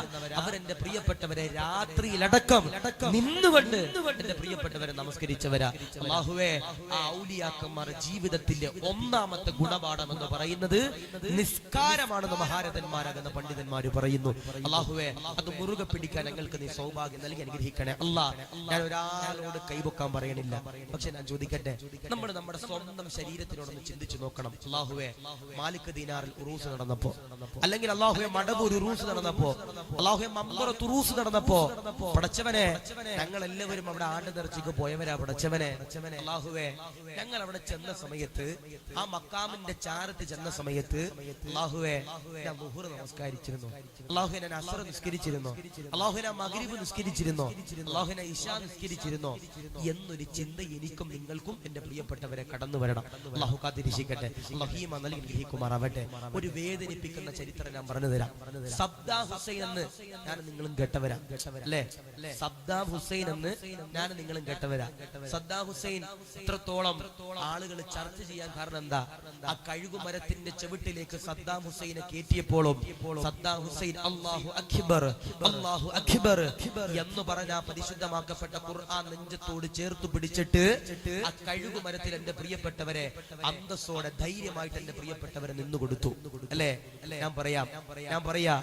Speaker 1: അവരെന്റെ പ്രിയപ്പെട്ടവരെ രാത്രിയിലടക്കം നിന്നുകൊണ്ട് എന്റെ പ്രിയപ്പെട്ടവരെ നമസ്കരിച്ചവരാ. അല്ലാഹുവേ, ആ ഔലിയാക്കന്മാർ ജീവിതത്തിന്റെ ഒന്നാമത്തെ ഗുണപാഠം എന്ന് പറയുന്നത് നിസ്കാരമാണെന്ന് മഹാരഥന്മാരാകുന്ന പണ്ഡിതന്മാര് പറയുന്നു. അല്ലാഹുവേ, അത് മുറുകെ പിടിക്കാൻ ഞങ്ങൾക്ക് നീ സൗഭാഗ്യം നൽകി അനുഗ്രഹിക്കണേ. അല്ലാഹ്, ഞാൻ ഒരാളോട് കൈവക്കാൻ പറയണില്ല, പക്ഷെ ഞാൻ ചോദിക്കട്ടെ, നമ്മൾ നമ്മുടെ സ്വന്തം ശരീരത്തിനോടൊന്ന് ചിന്തിച്ചു നോക്കണം. അല്ലാഹുവേ, മാലിക് ദീനാറിൽ ഉറൂസ് നടന്നപ്പോ, അല്ലെങ്കിൽ അല്ലാഹുവേ മടവൂർ ഉറൂസ് നടന്നപ്പോ, അല്ലാഹുവേ മമ്പറത്ത് ഉറൂസ് നടന്നപ്പോ, പടച്ചവനെ ഞങ്ങൾ എല്ലാവരും അവിടെ ആണ്ട് നിറച്ചിക്ക് പോയവരാ. പടച്ചവനെ അല്ലാഹുവേ, ഞങ്ങൾ അവിടെ ചെന്ന സമയത്ത്, ആ മക്കാമിന്റെ ചാരത്ത് ചെന്ന സമയത്ത്, അല്ലാഹുവേ ഞാൻ ളുഹർ നമസ്കരിച്ചിരുന്നു, അല്ലാഹുവേ ഞാൻ അസ്ർ നിസ്കരിച്ചിരുന്നു, അല്ലാഹുവേ ഞാൻ മഗ്രിബ് നിസ്കരിച്ചിരുന്നു, അല്ലാഹുവേ ഞാൻ ഇശാ നിസ്കരിച്ചിരുന്നു എന്നൊരു ചിന്ത എനിക്കും നിങ്ങൾക്കും എന്റെ പ്രിയപ്പെട്ടവരെ കടന്നു വരണം. അല്ലാഹു കാത്തിരിക്കട്ടെ, അല്ലാഹു ഈമാൻ നൽകി അനുഗ്രഹിക്കുമാറാവട്ടെ. ഒരു വേദനിപ്പിക്കുന്ന ചരിത്രം ഞാൻ പറഞ്ഞു തരാം. സദ്ദാം ഹുസൈൻ എന്ന് ഞാൻ നിങ്ങളും കേട്ടവരാ, അല്ലേ? സദ്ദാം ഹുസൈൻ എന്ന് ഞാൻ നിങ്ങളും കേട്ടവരാ. സദ്ദാം ഹുസൈൻ ഇത്രത്തോളം ആളുകൾ ചർച്ച ചെയ്യാൻ കാരണം എന്താ? ആ കഴുകുമരത്തിന്റെ ചവിട്ടിലേക്ക് സദ്ദാം ഹുസൈനെ കയറ്റിയപ്പോഴും സദ്ദാം ഹുസൈൻ അല്ലാഹു അക്ബർ, അല്ലാഹു അക്ബർ എന്ന് പറഞ്ഞ പരിശുദ്ധമാക്കപ്പെട്ട ഖുർആൻ നെഞ്ചത്തോട് ചേർത്ത് പിടിച്ചിട്ട് ആ കഴുകുമരത്തിൽ എന്റെ പ്രിയപ്പെട്ടവരെ അന്തസ്സോടെ ധൈര്യമായിട്ട് എന്റെ പ്രിയപ്പെട്ടവരെ നിന്നുകൊടുത്തു, അല്ലേ? ഞാൻ പറയാ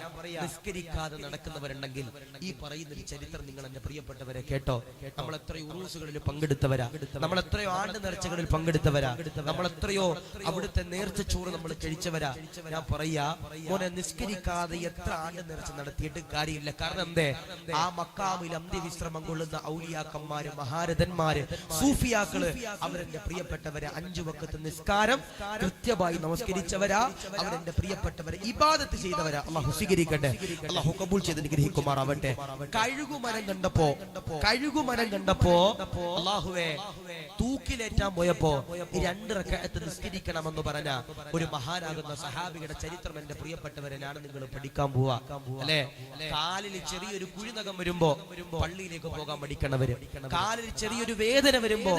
Speaker 1: നിസ്കരിക്കാതെ നടക്കുന്നവരുണ്ടെങ്കിൽ ഈ പറയുന്ന ഒരു ചരിത്രം നിങ്ങൾ എന്റെ പ്രിയപ്പെട്ടവരെ കേട്ടോ. നമ്മൾ എത്രയോ ഉറൂസുകളിൽ പങ്കെടുത്തവരാ, നമ്മൾ എത്രയോ ആണ്ട് നേർച്ചകളിൽ പങ്കെടുത്തവരാ, നമ്മൾ എത്രയോ അവിടുത്തെ നേർച്ച ചോറ് നമ്മൾ കഴിച്ചവരാ. ഞാൻ പറയാ, മോനെ നിസ്കരിക്കാതെ എത്ര ആണ്ട് നേർച്ച നടത്തിയിട്ട് കാര്യമില്ല. കാരണം എന്തേ? ആ മക്കാമിൽ അന്ത്യവിശ്രമം കൊള്ളുന്ന ഔലിയാക്കന്മാര്, മഹാരഥന്മാര്, സൂഫിയാക്കള്, അവരെന്റെ പ്രിയപ്പെട്ടവരെ 5 വഖത്ത് നിസ്കാരം കൃത്യമായി നമസ്കരിച്ചവരാ, അവരെന്റെ പ്രിയപ്പെട്ടവരെ ഇബാദത്ത് ചെയ്തവരാ. അല്ലാഹു സ്വീകരിക്കട്ടെ, അല്ലാഹു കബൂൽ ചെയ്ത് അനുഗ്രഹിക്കുമാറാവട്ടെ. കഴുകുമരം കണ്ടപ്പോ അല്ലാഹുവേ തൂക്കിലേറ്റാൻ പോയപ്പോ 2 റക്അത്ത് നിസ്കരിക്കണമെന്ന് പറഞ്ഞ ഒരു മഹാനാകുന്ന സഹാബിയുടെ ചരിത്രം എന്റെ പ്രിയപ്പെട്ടവരെ ഞാൻ നിങ്ങൾ പഠിക്കാൻ പോവാ, അല്ലെ? കാലിൽ ചെറിയൊരു കുഴിനകം വരുമ്പോ പള്ളിയിലേക്ക് പോകാൻ മടിക്കണവര്, കാലിൽ ചെറിയൊരു വേദന വരുമ്പോ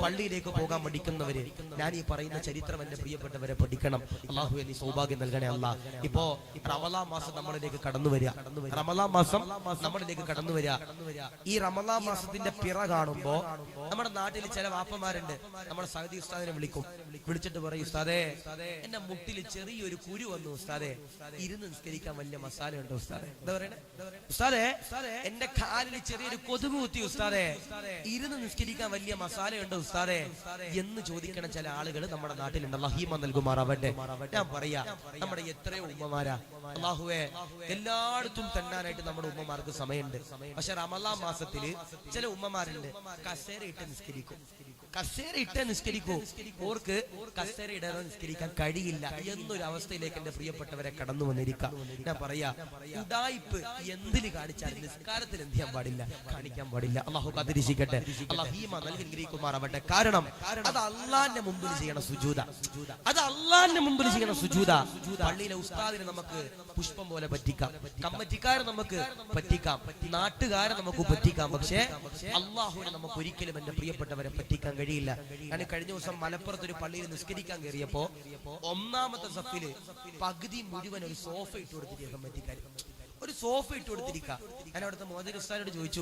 Speaker 1: പള്ളിയിലേക്ക് പോകാൻ മടിക്കുന്നവര്, ഞാൻ ഈ പറയുന്ന ചരിത്രം എന്റെ പ്രിയപ്പെട്ടവരെ പഠിക്കണം. അല്ലാഹു നീ സൗഭാഗ്യം നൽകണേ അല്ലാഹ്. ഇപ്പോ റമളാൻ മാസം നമ്മളിലേക്ക് കടന്നു വരിക, റമളാൻ മാസം നമ്മളിലേക്ക് കടന്നു വരിക. ഈ റമളാൻ മാസത്തിന്റെ പിറ കാണുമ്പോ നമ്മുടെ നാട്ടിൽ ചില വാപ്പമാരുണ്ട്, നമ്മുടെ സൗദി ഉസ്താദിനെ വിളിച്ചിട്ട് പറയും, ഉസ്താദേ എന്റെ മുട്ടിൽ ചെറിയൊരു കുരു വന്നു ഉസ്താദേ, ഇരുന്ന് നിസ്കരിക്കാൻ വലിയ മസാല ഉണ്ടോ ഉസ്താദേ? എന്താ പറയണേ? ഉസ്താദേ എന്റെ കാലിൽ ചെറിയൊരു കൊതുക് കുത്തി ഉസ്താദേ, ഇരുന്ന് നിസ്കരിക്കാൻ വലിയ മസാല ഉണ്ടോ ഉസ്താദേ എന്ന് ചോദിക്കണ ചില ആളുകൾ നമ്മുടെ നാട്ടിലുണ്ട്. അല്ലാഹു ഈമാൻ നൽകുമാറാവട്ടെ. ഞാൻ പറയാ, നമ്മുടെ എത്രയോ ഉമ്മമാരാ, അല്ലാഹുവേ എല്ലായിടത്തും തന്നാനായിട്ട് നമ്മുടെ ഉമ്മമാർക്ക് സമയമുണ്ട്. പക്ഷെ റമളാൻ മാസത്തില് ചില ഉമ്മമാരുണ്ട് കസേര ഇട്ട് നിസ്കരിക്കും. കസേര ഇട്ടേ നിസ്കരിക്കൂ. ഓർക്ക് കസേര ഇടാതെ നിസ്കരിക്കാൻ കഴിയില്ല എന്നൊരു അവസ്ഥയിലേക്ക് എന്റെ പ്രിയപ്പെട്ടവരെ കടന്നു വന്നിരിക്കാം. ഞാൻ പറയാ, ഉഡായിപ്പ് എന്തിന് കാണിച്ചാലും നിസ്കാരത്തിൽ എന്ത് ചെയ്യാൻ പാടില്ല, കാണിക്കാൻ പാടില്ല. അള്ളാഹു കാത്തിരിക്കട്ടെ, അള്ളാഹു ഈമാൻ നൽകി അനുഗ്രഹിക്കുമാറാവട്ടെ. കാരണം അത് അള്ളാന്റെ മുമ്പിൽ ചെയ്യണം സുജൂദ, അത് അള്ളാന്റെ മുമ്പിൽ ചെയ്യണം സുജൂദ. പള്ളിയിലെ ഉസ്താദിനെ നമുക്ക് പുഷ്പം പോലെ പറ്റിക്കാം, കമ്മറ്റിക്കാരെ നമുക്ക് പറ്റിക്കാം, നാട്ടുകാരെ നമുക്ക് പറ്റിക്കാം. പക്ഷേ അള്ളാഹുവിനെ നമുക്ക് ഒരിക്കലും എന്റെ പ്രിയപ്പെട്ടവരെ പറ്റിക്കാൻ കഴിയില്ല. ഞാൻ കഴിഞ്ഞ ദിവസം മലപ്പുറത്ത് ഒരു പള്ളിയിൽ നിസ്കരിക്കാൻ കയറിയപ്പോ ഒന്നാമത്തെ സഫില് പകുതി മുഴുവൻ ഒരു സോഫ ഇട്ട് കൊടുത്തിട്ട് കമ്മറ്റിക്കാർ ഒരു സോഫ ഇട്ട് കൊടുത്തിരിക്കുക. ഞാൻ അവിടുത്തെ മോദി ഉസ്താദിനോട് ചോദിച്ചു,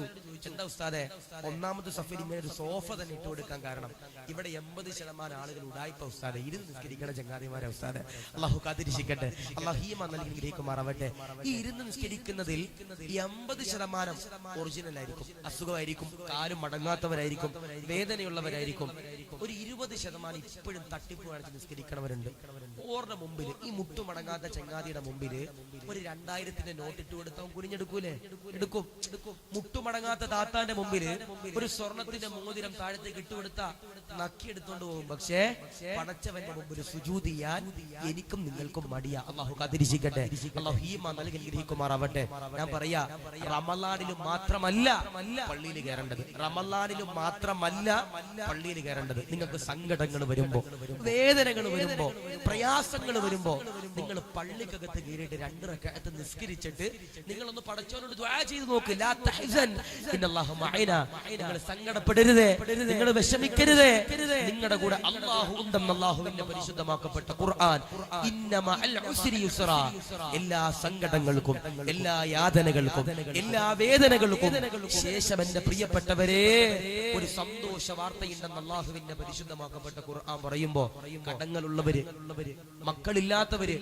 Speaker 1: എന്താ ഉസ്താദെ ഒന്നാമത്തെ സഫിൽ ഇങ്ങനെ ഒരു സോഫ തന്നെ ഇട്ട് കൊടുക്കാൻ കാരണം? ഇവിടെ 80% ആളുകൾ ഉടായിപ്പ ഉസ്താദെ, ഇരുന്ന് നിസ്കരിക്കണ ചങ്ങാതിമാരെ ഉസ്താദെ. അള്ളാഹു കാത്തിരിക്കട്ടെ, അള്ളാഹു ഈമാൻ നൽകി ഗ്രഹിക്കുമാറാവട്ടെ. ഈ ഇരുന്ന് നിസ്കരിക്കുന്നതിൽ 80% ഒറിജിനൽ ആയിരിക്കും, അസുഖമായിരിക്കും, കാലും മടങ്ങാത്തവരായിരിക്കും, വേദനയുള്ളവരായിരിക്കും. ഒരു 20% ഇപ്പോഴും തട്ടിപ്പ് കാണിച്ച് നിസ്കരിക്കണവരുണ്ട്. ഓറിന്റെ മുമ്പിൽ, ഈ മുട്ടുമടങ്ങാത്ത ചങ്ങാതിയുടെ മുമ്പിൽ ഒരു 2000-ന്റെ നോട്ട് ഇട്ട് കൊടുത്തവൻ കുനിഞ്ഞെടുക്കൂലേ? എടുക്കും. മുട്ടുമടങ്ങാത്ത താത്താന്റെ മുമ്പിൽ ഒരു സ്വർണത്തിന്റെ മോതിരം താഴത്തേക്ക് ഇട്ടുകൊടുത്ത നക്കിയെടുത്തോണ്ട് പോകും. പക്ഷേ പടച്ചവന്റെ മുമ്പിൽ സുജൂദ് ചെയ്യാൻ എനിക്കും നിങ്ങൾക്കും മടിയാ. അള്ളാഹു കാത്തിരിക്കട്ടെ, അള്ളാഹു ഈമാൻ നൽകി അനുഗ്രഹിക്കുമാറാവട്ടെ. ഞാൻ പറയാ, റമളാനിലും മാത്രമല്ല പള്ളിയിൽ കയറേണ്ടത്, റമളാനിലും മാത്രമല്ല പള്ളിയിൽ കയറേണ്ടത്. നിങ്ങൾക്ക് സങ്കടങ്ങൾ വരുമ്പോ, വേദനകൾ വരുമ്പോ, പ്രയാസങ്ങൾ വരുമ്പോ നിങ്ങൾ പള്ളിക്കകത്ത് കയറിയിട്ട് 2 റക്അത്ത് നിസ്കരിച്ചിട്ട് നിങ്ങളൊന്ന് പടച്ചവനോട് ദുആ ചെയ്ത് നോക്ക്. ലാ തഹ്സൻ ഇന്നല്ലാഹു മഅനാ. നിങ്ങൾ സങ്കടപ്പെടരുതേ, നിങ്ങൾ വിഷമിക്കരുതേ, നിങ്ങളുടെ കൂടെ അല്ലാഹു ഉണ്ടെന്ന് അല്ലാഹുവിന്റെ പരിശുദ്ധമാക്കപ്പെട്ട ഖുർആൻ ഇന്ന മഅൽ ഉസ്രി യുസ്റാ. എല്ലാ സങ്കടങ്ങൾക്കും, എല്ലാ യാതനകൾക്കും, എല്ലാ വേദനകൾക്കും ശേഷം എന്റെ പ്രിയപ്പെട്ടവരെ ഒരു സന്തോഷ വാർത്തയുണ്ടെന്ന് അല്ലാഹുവിന്റെ പരിശുദ്ധമാക്കപ്പെട്ട ഖുർആൻ പറയുമ്പോ, കടങ്ങളുള്ളവര്, മക്കളില്ലാത്തവര്,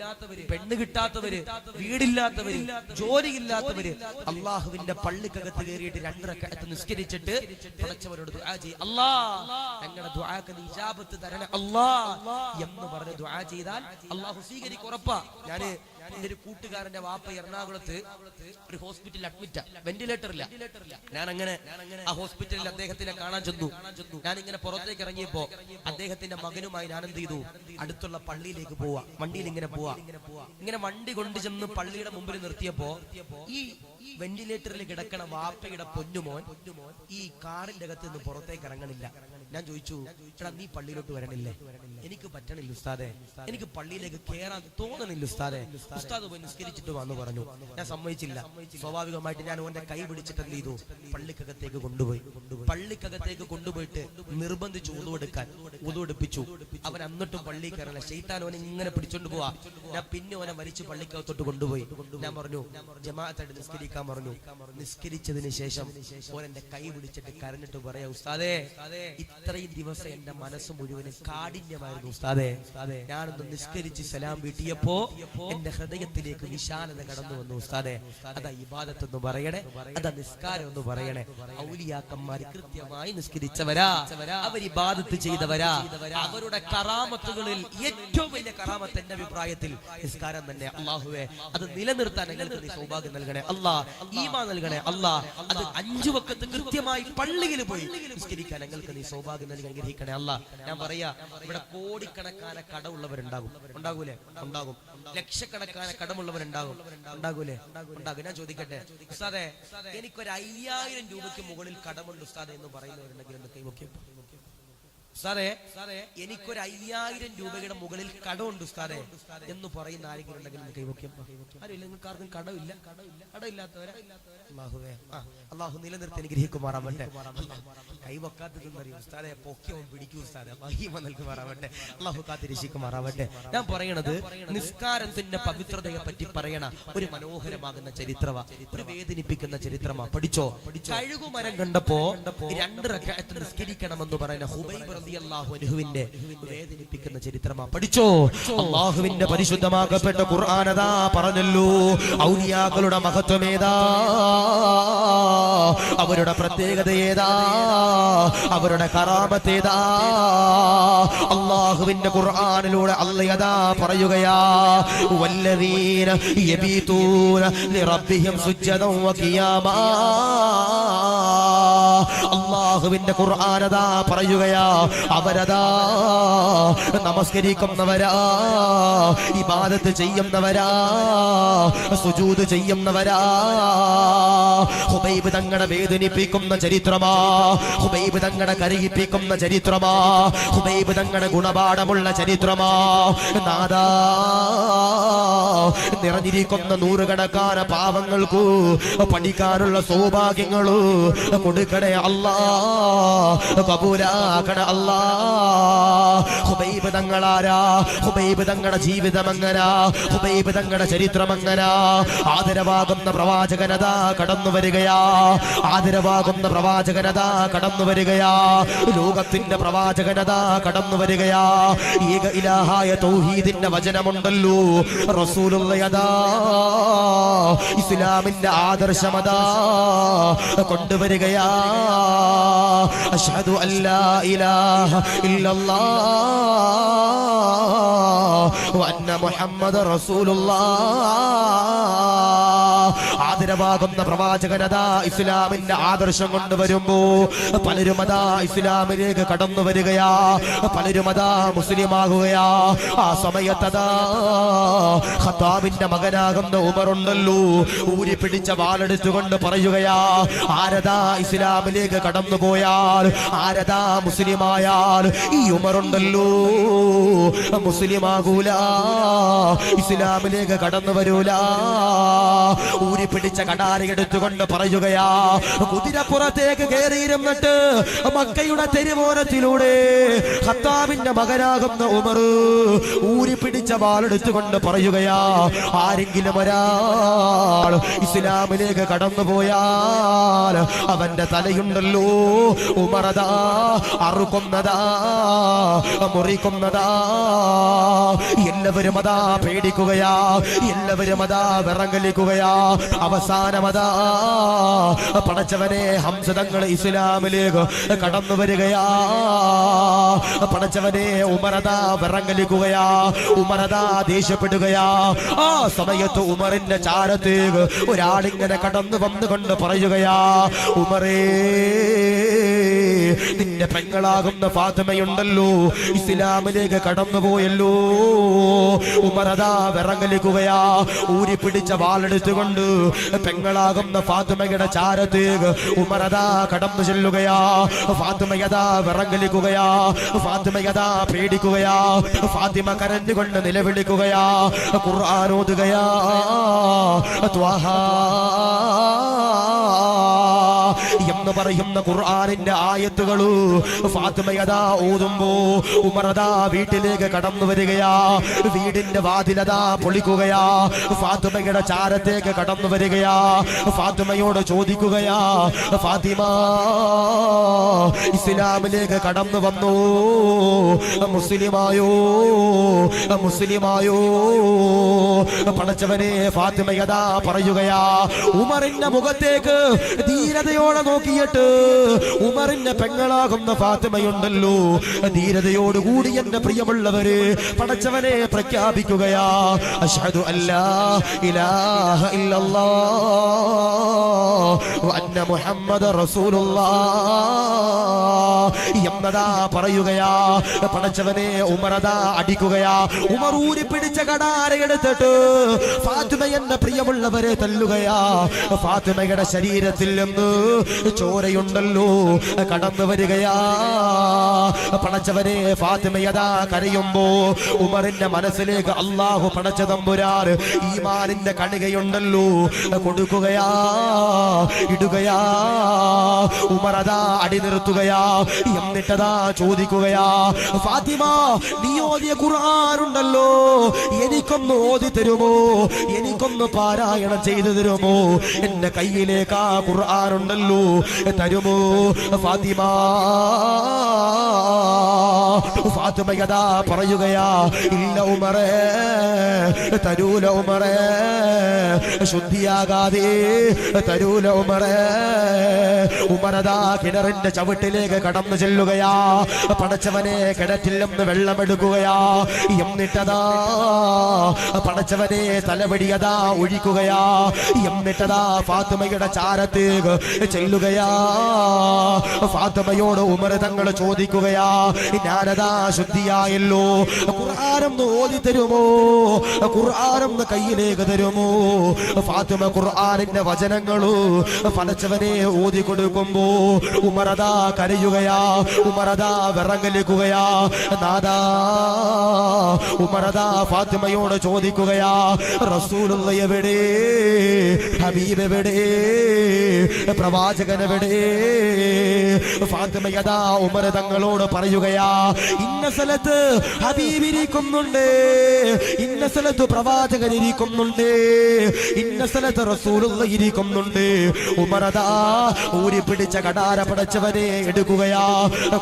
Speaker 1: പെണ്ണ് കിട്ടാത്തവര്, വീടില്ലാത്തവര്, ജോലിയില്ലാത്തവര് അള്ളാഹുവിന്റെ പള്ളിക്കകത്ത് കയറിയിട്ട് 2 റക്അത്ത് നിസ്കരിച്ചിട്ട് പടച്ചവരോട് ദുആ ചെയ്യ്, അല്ലാഹ് ഞങ്ങളുടെ ദുആക്ക് നീ ഇജാബത്ത് തരണേ അല്ലാഹ് എന്ന് പറഞ്ഞ് ദുആ ചെയ്താൽ അള്ളാഹു സ്വീകരിക്കും, ഉറപ്പാ. ഞാന് എന്റെ ഒരു കൂട്ടുകാരന്റെ വാപ്പ എറണാകുളത്ത് ഒരു ഹോസ്പിറ്റലിൽ അഡ്മിറ്റാ, വെന്റിലേറ്ററില്ല. ഞാൻ അങ്ങനെ ആ ഹോസ്പിറ്റലിൽ അദ്ദേഹത്തിനെ കാണാൻ ചെന്നു. ഞാൻ ഇങ്ങനെ പുറത്തേക്ക് ഇറങ്ങിയപ്പോ അദ്ദേഹത്തിന്റെ മകനുമായി ഞാൻ എന്ത് ചെയ്തു, അടുത്തുള്ള പള്ളിയിലേക്ക് പോവാ, വണ്ടിയിൽ ഇങ്ങനെ പോവാ. ഇങ്ങനെ വണ്ടി കൊണ്ടു ചെന്ന് പള്ളിയുടെ മുമ്പിൽ നിർത്തിയപ്പോ ഈ വെന്റിലേറ്ററിൽ കിടക്കണ വാപ്പയുടെ പൊന്നുമോൻ ഈ കാറിന്റെ അകത്ത് നിന്ന് പുറത്തേക്ക് ഇറങ്ങണില്ല. ഞാൻ ചോദിച്ചു, എടാ നീ പള്ളിയിലോട്ട് വരണില്ലേ? എനിക്ക് പറ്റണില്ല ഉസ്താദെ, എനിക്ക് പള്ളിയിലേക്ക് കയറാൻ തോന്നണില്ല ഉസ്താദെ, ഉസ്താദ് പോയി നിസ്കരിച്ചിട്ട് വന്നു പറഞ്ഞു. ഞാൻ സമ്മതിച്ചില്ല. സ്വാഭാവികമായിട്ട് ഞാൻ ഓന്റെ കൈ പിടിച്ചിട്ട് എന്ത് ചെയ്തു, പള്ളിക്കകത്തേക്ക് കൊണ്ടുപോയി. പള്ളിക്കകത്തേക്ക് കൊണ്ടുപോയിട്ട് നിർബന്ധിച്ചു ഉതുവെടുപ്പിച്ചു. അവൻ എന്നിട്ടും പള്ളി കയറല. ശൈത്താൻ ഓനെ ഇങ്ങനെ പിടിച്ചോണ്ട് പോവാ. ഞാൻ പിന്നെ ഓനെ വലിച്ചു പള്ളിക്കകത്തോട്ട് കൊണ്ടുപോയി. ഞാൻ പറഞ്ഞു ജമാഅത്തായിട്ട് നിസ്കരിക്കാൻ പറഞ്ഞു. നിസ്കരിച്ചതിന് ശേഷം ഓൻ എന്റെ കൈ പിടിച്ചിട്ട് കരഞ്ഞിട്ട് പറയാ, ഉസ്താദേ ഇത്രയും ദിവസം എന്റെ മനസ്സ് മുഴുവനും കാഠിന്യമായിരുന്നു ഉസ്താദേ. ഞാനൊന്ന് നിസ്കരിച്ച് സലാം വീട്ടിയപ്പോ എന്റെ ഹൃദയത്തിലേക്ക് വിശാലത കടന്നു വന്നു ഉസ്താദേ. അതാ ഇബാദത്ത് എന്ന് പറയണേ, അതാ നിസ്കാരം എന്ന് പറയണേ. ഔലിയാക്കന്മാർ കൃത്യമായി നിസ്കരിച്ചവരാ, അവർ ഇബാദത്ത് ചെയ്തവരാ. അവരുടെ കറാമത്തുകളിൽ ഏറ്റവും വലിയ കറാമത്ത് എന്റെ അഭിപ്രായത്തിൽ നിസ്കാരം തന്നെ. അള്ളാഹുവേ അത് നിലനിർത്താൻ ഞങ്ങൾക്ക് നീ സൗഭാഗ്യം നൽകണേ അല്ലാഹ്, ഈമാൻ നൽകണേ അല്ലാഹ്. അത് 5 വഖത്ത് കൃത്യമായി പള്ളിയിൽ പോയി നിസ്കരിക്കാൻ ഞങ്ങൾക്ക് നീ സൗഭാഗ്യം നൽകി അനുഗ്രഹിക്കണേ അല്ലാഹ്. ഞാൻ പറയാ, ഇവിടെ കോടിക്കണക്കാന കടമുള്ളവരുണ്ടാകും, ഉണ്ടാകൂലേ? ഉണ്ടാകും. ലക്ഷക്കണക്കാന കടമുള്ളവരുണ്ടാകും, ഉണ്ടാകൂലേ? ഉണ്ടാകും. ഞാൻ ചോദിക്കട്ടെ ഉസ്താദേ, എനിക്കൊരു 5000 രൂപയ്ക്ക് മുകളിൽ കടമുണ്ട് ഉസ്താദേ എന്ന് പറയുന്നവരുണ്ടെങ്കിൽ ഒന്ന് കൈവക്കും. ഉസ്താദേ എനിക്കൊരു 5000 രൂപയുടെ മുകളിൽ കടമുണ്ട് ഉസ്താദേ എന്ന് പറയുന്ന ആരെങ്കിലും ഉണ്ടെങ്കിൽ ഒന്ന് കൈവക്കും. ആരുമില്ല, നിങ്ങൾക്ക് ആർക്കും കടമില്ല? കടമില്ലാത്തവരെ അല്ലാഹുവേ അല്ലാഹു നിലനിർത്തി അനുഗ്രഹിക്കുമാറാവട്ടെ. കൈവക്കാത്തതെന്നറിയും ഉസ്താദെ, പൊക്കിയവൻ പിടിക്കും ഉസ്താദെ, ഈമാൻ നൽകുമാറാവട്ടെ. അല്ലാഹു കാത്തിരക്ഷിക്കുമാറാവട്ടെ. ഞാൻ പറയണത് നിസ്കാരത്തിന്റെ പവിത്രതയെ പറ്റി പറയണ ഒരു മനോഹരമാകുന്ന ചരിത്രമാ, ഒരു വേദനിപ്പിക്കുന്ന ചരിത്രമാ. പഠിച്ചോ? കഴുകുമരം കണ്ടപ്പോ 2 റക്അത്ത് നിസ്കരിക്കണമെന്ന് പറയുന്ന ഹുബൈബ് റളിയല്ലാഹു അൻഹുവിന്റെ വേദനിപ്പിക്കുന്ന ചരിത്രമാ. പഠിച്ചോ? അല്ലാഹുവിന്റെ പരിശുദ്ധമാക്കപ്പെട്ട ഖുർആൻ അതാ പറഞ്ഞല്ലോ, ഔലിയാക്കളുടെ മഹത്വം ഏതാ, അവരുടെ പ്രത്യേകത ഏതാ, അവരുടെ കറാമത്ത് ഏതാ. അല്ലാഹുവിന്റെ ഖുർആനിലൂടെ അല്ലാഹ് പറയുകയാ, വല്ലദീന യബീതൂന ലിറബ്ബിഹിം സുജ്ജദൻ വഖിയാമാ. അല്ലാഹു അല്ലാഹുവിന്റെ ഖുർആനതാ പറയുകയാ, അവരതാ നമസ്കരിക്കുന്നവരാ, ഇബാദത്ത് ചെയ്യുന്നവരാ, സുജൂദ് ചെയ്യുന്നവരാ. ഹുബൈബ് തങ്ങളെ വേദനിപ്പിക്കുന്ന ചരിത്രമാ, ഹുബൈബ് തങ്ങളെ കരയിപ്പിക്കുന്ന ചരിത്രമാ, ഹുബൈബ് തങ്ങളുടെ ഗുണപാഠമുള്ള ചരിത്രമാ. നാദാ നിറഞ്ഞിരിക്കുന്ന നൂറുകണക്കാന പാവങ്ങൾക്ക് പഠിക്കാനുള്ള സൗഭാഗ്യങ്ങള് കൊടുക്കണേ അല്ലാ, കബൂലാക്കണേ അല്ലാ. ഹുബൈബ് തങ്ങളാരാ? ഹുബൈബ് തങ്ങളുടെ ജീവിതം എങ്ങനാ? ഹുബൈബ് തങ്ങളുടെ ചരിത്രം എങ്ങനാ? ആദരവാകുന്ന പ്രവാചകനതാ കടന്നു വരികയാ, ആദരവാകുന്ന പ്രവാചകനതാ കടന്നു വരികയാ, ലോകത്തിന്റെ പ്രവാചകനതാ കടന്നു വരികയാ. ഏക ഇലാഹായ തൗഹീദിന്റെ വചനമുണ്ടല്ലോ, റസൂലുള്ളാഹിയതാ ഇസ്ലാമിന്റെ ആദർശമതാ കൊണ്ടുവരികയാ. അശ്ഹദു അല്ലാ ഇലാഹ ഇല്ലല്ലാഹ് വ അന്ന മുഹമ്മദർ റസൂലുള്ളാഹ്. ആദരവാകുന്ന പ്രവാചകനതാ ഇസ്ലാമിന്റെ ആദർശം കൊണ്ടുവരുമ്പോ പലരും അതാ ഇസ്ലാമിലേക്ക് കടന്നു വരികയാ, പലരും അതാ മുസ്ലിമാകുകയാ. ആ സമയത്തതാ ഖത്താബിന്റെ മകനാകുന്ന ഉമറുണ്ടല്ലോ, ഊരി പിടിച്ച വാളെടുത്തുകൊണ്ട് പറയുകയാ, ആരതാ ഇസ്ലാമിലേക്ക് കടന്നു പോയാൽ, ആരതാ മുസ്ലിമായാൽ ഈ ഉമറുണ്ടല്ലോ മുസ്ലിമാകൂല, ഇസ്ലാമിലേക്ക് കടന്നു വരൂല. ഊരി പിടിച്ച കടാര എടുത്തുകൊണ്ട് പറയുകയാ, കുതിരപ്പുറത്തേക്ക് കയറിയിരുന്നിട്ട് മക്കയുടെ തെരുവോരത്തിലൂടെ ഖത്താബിന്റെ മകനാകുന്ന ഉമർ ഊരി പിടിച്ച വാളെടുത്തുകൊണ്ട് പറയുകയാ, ആരെങ്കിലും ഒരാൾ ഇസ്ലാമിലേക്ക് കടന്നു പോയാൽ അവന്റെ തലയുണ്ടല്ലോ ഉമറതാ അറുക്കുന്നതാ, മുറിക്കുന്നതാ. എല്ലാവരും അതാ പേടിക്കുകയാ, എല്ലാവരും അതാ വിറങ്ങലിക്കുകയാ. അവസാനമതാ പടച്ചവനെ ഹംസതങ്ങൾ ഇസ്ലാമിലേക്ക് കടന്നു വരികയാ. പടച്ചവനെ ഉമറതാ വിറങ്ങലിക്കുകയാ, ഉമറതാ ദേഷ്യപ്പെടുകയാ. ആ സമയത്ത് ഉമറിന്റെ ചാരത്തേക്ക് ഒരാളിങ്ങനെ കടന്നു വന്നുകൊണ്ട് പറയുകയാ, ഉമറേ നിന്റെ പെങ്ങളാകുന്ന ഫാത്തിമയുണ്ടല്ലോ ഇസ്ലാമിലേക്ക് കടന്നുപോയല്ലോ. ഉമറതാ വിറങ്ങലിക്കുകയാ, ഊരി പിടിച്ച വാളെടുത്തുകൊണ്ട് പെങ്ങളാകുന്ന ഫാത്തിമയുടെ ചാരത്തേക്ക് ഉമറതാ കടന്നു ചെല്ലുകയാ. ഫാത്തിമയതാ വിറങ്ങലിക്കുകയാ, ഫാത്തിമയതാ പേടിക്കുകയാ. ഫാത്തിമ കരഞ്ഞുകൊണ്ട് നിലവിളിക്കുകയാ, ഖുർആൻ ഓതുകയാ. ത്വാഹ എന്ന് പറയുന്ന ഖുർആനിന്റെ ആയത്തുകൾ ഫാത്തിമയതാ ഓതുമ്പോ ഉമറതാ വീട്ടിലേക്ക് കടന്നു വരികയാ. വീടിന്റെ വാതിലതാ പൊളിക്കുകയാ, ഫാത്തിമയുടെ ചാരത്തേക്ക് കടന്നു വരികയാ. ഫാത്തിമയോട് ചോദിക്കുകയാ, ഫാത്തിമ ഇസ്ലാമിലേക്ക് കടന്നു വന്നു, മുസ്ലിമായോ, മുസ്ലിമായോ? പടച്ചവനെ ഫാത്തിമയതാ പറയുകയാ, ഉമറിന്റെ മുഖത്തേക്ക് ധീരതയോടെ നോക്കിയിട്ട് ഉമറിന്റെ പെങ്ങളാകുന്ന ഫാത്തിമയുണ്ടല്ലോ ധീരതയോടുകൂടി എന്റെ പ്രിയമുള്ളവര് പടച്ചവനെ പ്രഖ്യാപിക്കുകയാ, അശ്ഹദു അല്ലാ ഇലാഹ ഇല്ലല്ലാഹ് വ അന്ന മുഹമ്മദർ റസൂലുള്ളാഹ് എന്നതാ പറയുകയാ. പടച്ചവനെ ഉമറതാ അടിക്കുകയാ. ഉമർ ഊരി പിടിച്ച കടാര എടുത്തിട്ട് ഫാത്തിമ എന്ന പ്രിയമുള്ളവരെ തല്ലുകയാ. ഫാത്തിമയുടെ ശരീരത്തിൽ നിന്ന് ചോരയുണ്ടല്ലോ കടന്നു വരികയാ. പടച്ചവനെ ഫാത്തിമയതാ കരയുമ്പോ ഉമറിന്റെ മനസ്സിലേക്ക് അല്ലാഹു പടച്ച തമ്പുരാൻ ഈമാനിന്റെ കണികയുണ്ടല്ലോ കൊടുക്കുകയാ, ഇടുകയാ. ഉമറതാ അടി നിർത്തുകയാ. എന്നിട്ടതാ ചോദിക്കുകയാ, ഫാത്തിമ നീ ഓതിയ ഖുർആനുണ്ടല്ലോ എനിക്കൊന്ന് ഓതി തരുമോ, എനിക്കൊന്ന് പാരായണം ചെയ്തു തരുമോ? എന്റെ കയ്യിലേക്ക് ആ ഖുർആനുണ്ടല്ലോ തരുമോ ഫാത്തിമ? ഫാത്തിമയതാ പറയുകയാ, ഇല്ല ഉമറേ, തരൂല ഉമറേ, ശുദ്ധിയാകാതെ തരൂല ഉമറേ. ഉമറതാ കിണറിന്റെ ചവിട്ടിലേക്ക് കടന്നു ചെല്ലുകയാ. പടച്ചവനെ കിണറ്റിൽ നിന്ന് വെള്ളമെടുക്കുകയാ. എന്നിട്ടതാ പടച്ചവനെ തലവടിയതാ ഒഴിക്കുകയാ. എന്നിട്ടതാ ഫാത്തിമയുടെ ചാരത്തേക്ക് ചെല്ലുകയാ.
Speaker 2: ഫാത്തിമയോട് ഉമർ തങ്ങൾ ചോദിക്കുകയാ, ഞാനതാ ശുദ്ധിയായല്ലോ, ഖുർആനൊന്ന് ഓതി തരുമോ, ഖുർആനൊന്ന് കയ്യിലേക്ക് തരുമോ? ഫാത്തിമ ഖുർആനിന്റെ വചനങ്ങള് പടച്ചവനെ ഓതി കൊടുക്കുമ്പോ ഉമറദാ കരയുകയാ, ഉമറദാ വിറങ്ങലിക്കുകയാ. നാദാ ഉമറദാ ഫാത്തിമയോട് ചോദിക്കുകയാ, റസൂലുള്ളാഹി എവിടെ, ഹബീബ് എവിടെ, പ്രവാചകൻ എവിടെ? ഫാത്തിമയദാ ഉമർ തങ്ങളോട് പറയുകയാ, ഇന്ന സ്ഥലത്ത് ഹബീബ് ഇരിക്കുന്നുണ്ട്, ഇന്ന സ്ഥലത്ത് പ്രവാചകൻ ഇരിക്കുന്നുണ്ട്, ഇന്ന സ്ഥലത്ത് റസൂലുള്ളാഹി ഇരിക്കുന്നുണ്ട്. ഉമറദാ ഊരി പിടിച്ച കടാര പടച്ചവനെ എടുക്കുകയാ,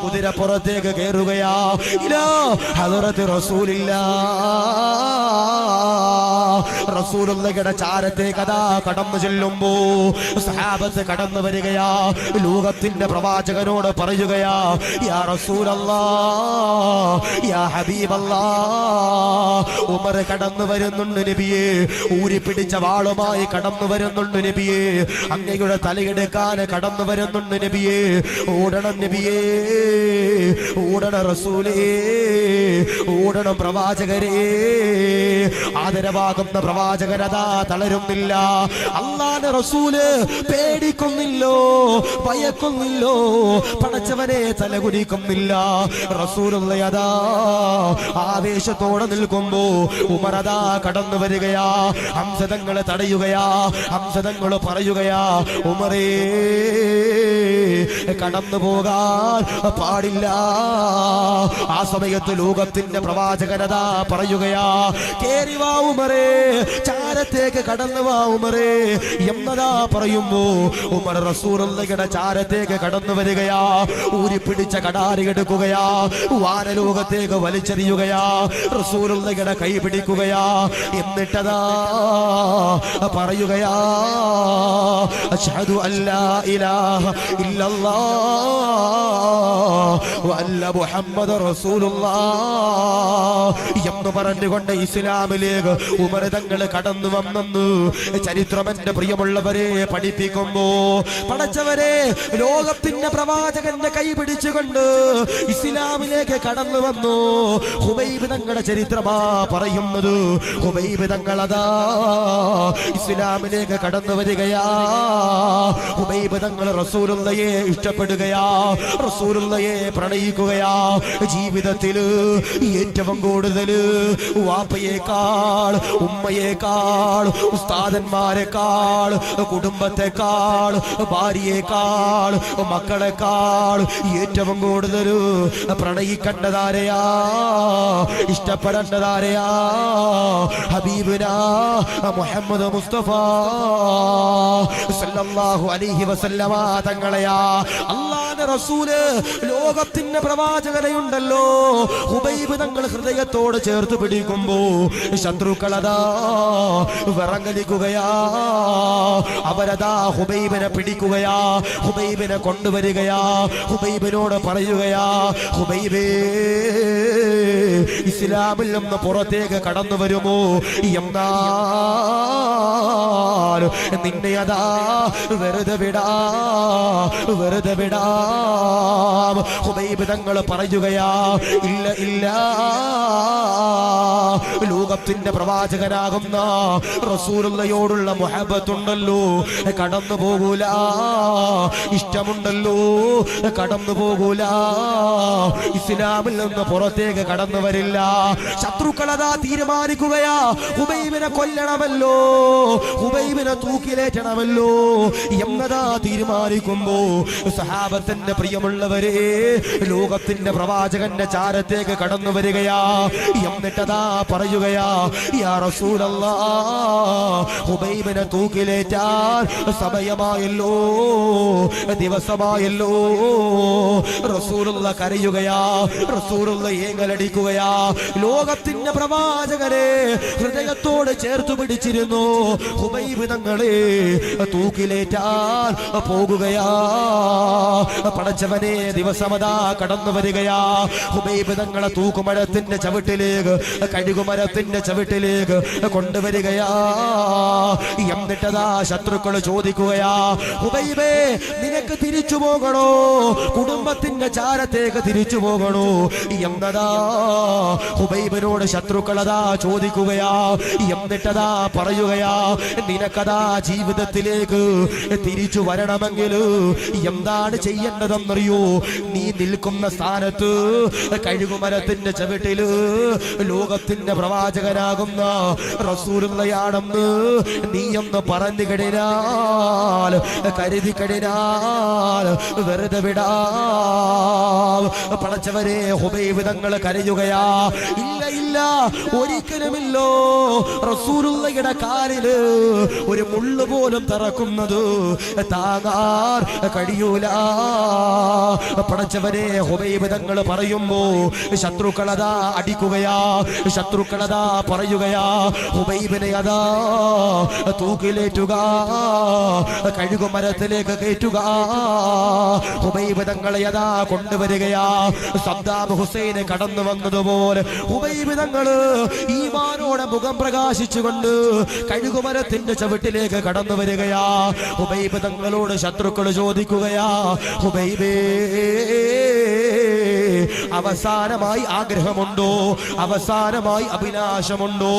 Speaker 2: കുതിരപ്പുറത്തേക്ക് കയറുകയാ. ഇലാ ഹദറത്ത് റസൂലുള്ളാഹിയുടെ ചാരത്തേക്ക് അതാ കടന്നു ചെല്ലുമ്പോ സഹാബത്ത് കടന്നു വരികയാ. ലോകത്തിന്റെ പ്രവാചകനോട് പറയുകയാ, യാ റസൂലല്ലാഹ്, യാ ഹബീബല്ലാഹ്, ഉമർ കടന്നു വരുന്നുണ്ട് നബിയേ, ഊരി പിടിച്ച വാളുമായി കടന്നു വരുന്നുണ്ട് നബിയേ, അങ്ങയുടെ തലയെടുക്കാൻ കടന്നു വരുന്നുണ്ട് നബിയേ, ഓടണം നബിയേ, ഓടണം റസൂലേ, ഓടണം പ്രവാചകരേ. ആദരവാകുന്ന പ്രവാചകരതാ തളരുന്നില്ല, അല്ലാഹുവിന്റെ റസൂല് പേടിക്കുന്നില്ലോ, ഭയക്കുന്നില്ലോ, പടച്ചവനെ തലകുനിക്കുന്നില്ല. റസൂലുള്ളാഹി അതാ ആവേശത്തോടെ നിൽക്കുമ്പോ ഉമറദാ കടന്നു വരികയാ. ഹംസതങ്ങളെ തടയുകയാ, ഹംസതങ്ങള് പറയുകയാ, ഉമറേ കടന്നു പോകാൻ പാടില്ല. ആ സമയത്ത് ലോകത്തിന്റെ പ്രവാചകനതാ പറയുകയാ, കേറി വാ ഉമറേ, ചാരത്തേക്ക് കടന്നു വാ ഉമറേ എന്നതാ പറയുമ്പോ ഉമർ റസൂലുള്ളാഹിയുടെ ചാരത്തേക്ക് കടന്നു വരികയാ. ഊരി പിടിച്ച കടാരി എടുക്കുകയാ, വാനലോകത്തേക്ക് വലിച്ചെറിയുകയാ, റസൂലുള്ളാഹിയുടെ കൈ പിടിക്കുകയാ. എന്നിട്ടതാ പറയുകയാ, അശ്ഹദു അല്ലാ ഇലാഹ ഇല്ലല്ലാഹ് വ അന്ന മുഹമ്മദ റസൂലുള്ളാഹ് എന്ന് പറഞ്ഞുകൊണ്ട് ഇസ്ലാമിലേക്ക് ഉമർ തങ്ങൾ കടന്നു വന്നെന്ന് ചരിത്രം എന്റെ പ്രിയമുള്ളവരെ പഠിപ്പിക്കുമ്പോ പടച്ചവരെ ലോകത്തിന്റെ പ്രവാചകന്റെ കൈ പിടിച്ചുകൊണ്ട് ഇസ്ലാമിലേക്ക് കടന്നു വന്നു. ഹുബൈബ് തങ്ങളുടെ ചരിത്രമാ പറയുന്നത്. ഹുബൈബ് തങ്ങളതാ ഇസ്ലാമിലേക്ക് കടന്നു വരികയാ. ഹുബൈബ് തങ്ങൾ റസൂലുള്ളാഹിയെ ഇഷ്ടപ്പെടുകയാ, റസൂലുള്ളാഹിയെ പ്രണയിക്കുകയാ. ജീവിതത്തിൽ ഏറ്റവും കൂടുതൽ വാപ്പയേക്കാൾ, ഉമ്മയേക്കാൾ, ഉസ്താദന്മാരെക്കാൾ, കുടുംബത്തെക്കാൾ, ഭാര്യയേക്കാൾ, മക്കളെക്കാൾ ഏറ്റവും കൂടുതൽ പ്രണയിക്കേണ്ടതാരെയാ, ഇഷ്ടപ്പെടേണ്ടതാരെയാ? ഹബീബുനാ മുഹമ്മദ് മുസ്തഫ സല്ലല്ലാഹു അലൈഹി വസല്ലമ തങ്ങളെയാ. അല്ലാഹുവിന്റെ റസൂല് ലോകത്തിന്റെ പ്രവാചകനെയുണ്ടല്ലോ ഹുബൈബ് തങ്ങൾ ഹൃദയത്തോട് ചേർത്ത് പിടിക്കുമ്പോ ശത്രുക്കളതാ വിറങ്ങലിക്കുകയാ. അവരതാ ഹുബൈബിനെ പിടിക്കുകയാ, ഹുബൈബിനെ കൊണ്ടുവരികയാ. ഹുബൈബിനോട് പറയുകയാ, ഹുബൈബേ ഇസ്ലാമിൽ നിന്ന് പുറത്തേക്ക് കടന്നു വരുമോ? എന്നാൽ നിന്നെ അതാ വെറുതെ വിടാ, വെറുതെ വിടാം. ഹുബൈബ് തങ്ങൾ പറയുകയാ, ഇല്ല ഇല്ല, ലോകത്തിന്റെ പ്രവാചകനാകുന്ന റസൂലുള്ളാഹിയോടുള്ള മുഹബ്ബത്തുണ്ടല്ലോ, കടന്നു പോകൂല. ഇഷ്ടമുണ്ടല്ലോ, കടന്നു പോകൂല. ഇസ്ലാമിൽ നിന്ന് പുറത്തേക്ക് കടന്നു വരില്ല. ശത്രുക്കളതാ തീരുമാനിക്കുകയാ, ഹുബൈബിനെ കൊല്ലണമല്ലോ, ഹുബൈബിനെ തൂക്കിലേറ്റണമല്ലോ എന്നതാ തീരുമാനിക്കുമ്പോ സഹാബത്തിന്റെ പ്രിയമുള്ളവരെ ലോകത്തിന്റെ പ്രവാചകന്റെ ചാരത്തേക്ക് കടന്നു വരികയാ. എന്നിട്ടതാ പറയുകയാ, യാ റസൂലല്ലാഹ്, ഹുബൈബിനെ തൂക്കിലേറ്റാൻ സമയമായല്ലോ, ദിവസമായല്ലോ. റസൂലുള്ള കരയുകയാ, റസൂലുള്ള ഏങ്ങലടിക്കുകയാ. ലോകത്തിന്റെ പ്രവാചകരെ ഹൃദയത്തോട് ചേർത്തു പിടിച്ചിരുന്നു. ഹുബൈബ് തങ്ങളെ തൂക്കിലേറ്റാൻ പോകുകയാ. പടച്ചവനെ ദിവസമതാ കടന്നു വരികയാ. ഹുബൈബ് തങ്ങളെ തൂക്കുമരത്തിന്റെ ചവിട്ടിലേക്ക്, കഴുകുമരത്തിന്റെ ചവിട്ടിലേക്ക് കൊണ്ടുവരികയാ. എന്നിട്ടതാ ശത്രുക്കൾ ചോദിക്കുകയാ, ഹുബൈബേ നിനക്ക് തിരിച്ചു പോകണോ, കുടുംബത്തിന്റെ ചാരത്തേക്ക് തിരിച്ചു പോകണോ എന്നതാ ഹുബൈബിനോട് ശത്രുക്കളതാ ചോദിക്കുകയാ. എന്നിട്ടതാ പറയുകയാ, നിനക്കതാ ജീവിതത്തിലേക്ക് തിരിച്ചു വരണമെങ്കിൽ എന്താണ് ചെയ്യേണ്ടതെന്നറിയോ? നീ നിൽക്കുന്ന സ്ഥാനത്ത് കഴുകുമരത്തിന്റെ ചവിട്ടില് ലോകത്തിന്റെ പ്രവാചകനാകുന്ന റസൂലുള്ളയാണെന്ന് നീ ഒന്ന് പറഞ്ഞു കഴിഞ്ഞാൽ, കരുതി കഴിഞ്ഞാൽ വെറുതെ വിടാ. പടച്ചവരെ ഹുബൈബ് തങ്ങൾ കരയുകയാ. ഇല്ല ഇല്ല, ഒരിക്കലുമില്ലോ റസൂലുള്ളയുടെ കാലില് ഒരു മുള്ളു പോലും തറക്കുന്നത് താങ്ങാൻ കഴിയൂല. പടച്ചവരെ ഹുബൈബ് തങ്ങൾ പറയുമ്പോ ശത്രുക്കളതാ അടിക്കുകയാ. ശത്രുക്കളതാ പറയുകയാ, ഹുബൈബിനെ അതാ തൂക്കിലേറ്റുക, കഴുകുമരത്തിലേക്ക് കയറ്റുക. ഹുബൈബ് തങ്ങളെ അതാ കൊണ്ടുവരികയാ. സദ്ദാം ഹുസൈന് കടന്നു വന്നതുപോലെ ഹുബൈബ് തങ്ങള് ഈമാനോടെ മുഖം പ്രകാശിച്ചുകൊണ്ട് കഴുകുമരത്തിന്റെ ചവിട്ടിലേക്ക് കടന്നു വരികയാ. ഹുബൈബ് തങ്ങളോട് ശത്രുക്കൾ ചോദിക്കുകയാ, ഹുബൈബേ അവസാനമായി ആഗ്രഹമുണ്ടോ, അവസാനമായി അഭിലാഷമുണ്ടോ,